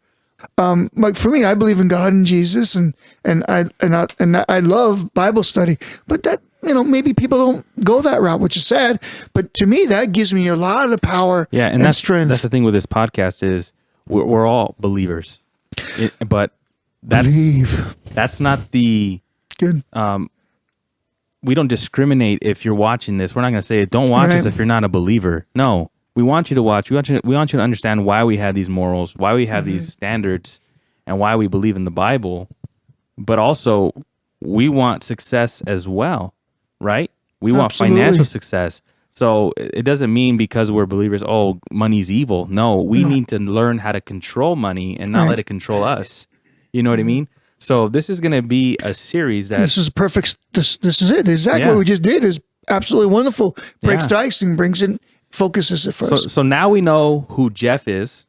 Like for me, I believe in God and Jesus, and I love Bible study. But that maybe people don't go that route, which is sad. But to me, that gives me a lot of power. Yeah, and that's strength. That's the thing with this podcast is we're all believers, but that's not the good. We don't discriminate if you're watching this. We're not going to say don't watch this if you're not a believer. No. We want you to watch. We want you to understand why we have these morals, why we have these standards, and why we believe in the Bible. But also, we want success as well, right? We want financial success. So it doesn't mean because we're believers, money's evil. No, we need to learn how to control money and not let it control us. You know what I mean? So this is going to be a series that... This is perfect. This is it. Exactly what we just did is absolutely wonderful. Breaks the ice and brings in... focuses it first. So now we know who Jeff is.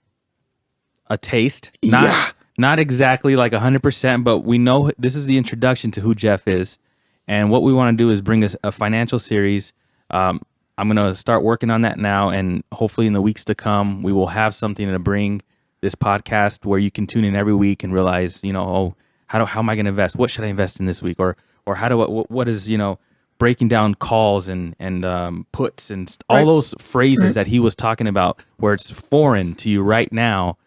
A taste. Not exactly like 100%, but we know this is the introduction to who Jeff is. And what we want to do is bring us a financial series. I'm going to start working on that now. And hopefully in the weeks to come, we will have something to bring this podcast where you can tune in every week and realize, how am I going to invest? What should I invest in this week? Or what is, breaking down calls and puts and all those phrases that he was talking about, where it's foreign to you right now.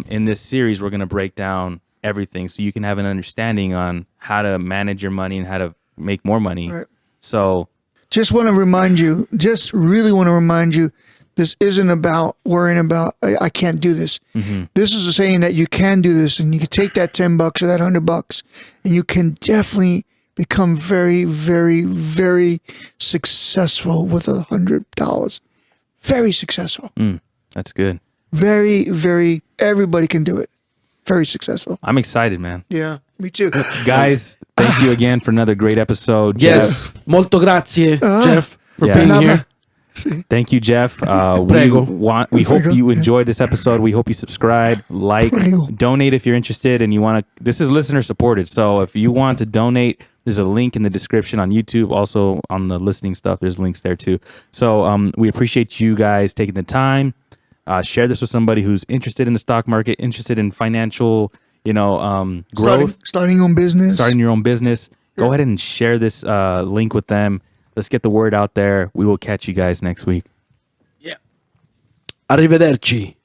In this series, we're going to break down everything so you can have an understanding on how to manage your money and how to make more money. Right. So just want to remind you, this isn't about worrying about, I can't do this. This is a saying that you can do this, and you can take that $10 or that $100 and you can definitely become very, very, very successful with $100. Very successful. that's good. Very, very, everybody can do it. Very successful. I'm excited, man. Yeah, me too. Guys, thank you again for another great episode. Yes. Jeff. Molto grazie, Jeff, for Yeah. being here. Thank you, Jeff. We hope you enjoyed this episode. We hope you subscribe, like, donate if you're interested and you want to. This is listener supported. So if you want to donate, there's a link in the description on YouTube. Also on the listening stuff, there's links there too. So we appreciate you guys taking the time. Share this with somebody who's interested in the stock market, interested in financial, growth, Starting your own business. starting your own business. Go ahead and share this link with them. Let's get the word out there. We will catch you guys next week. Arrivederci.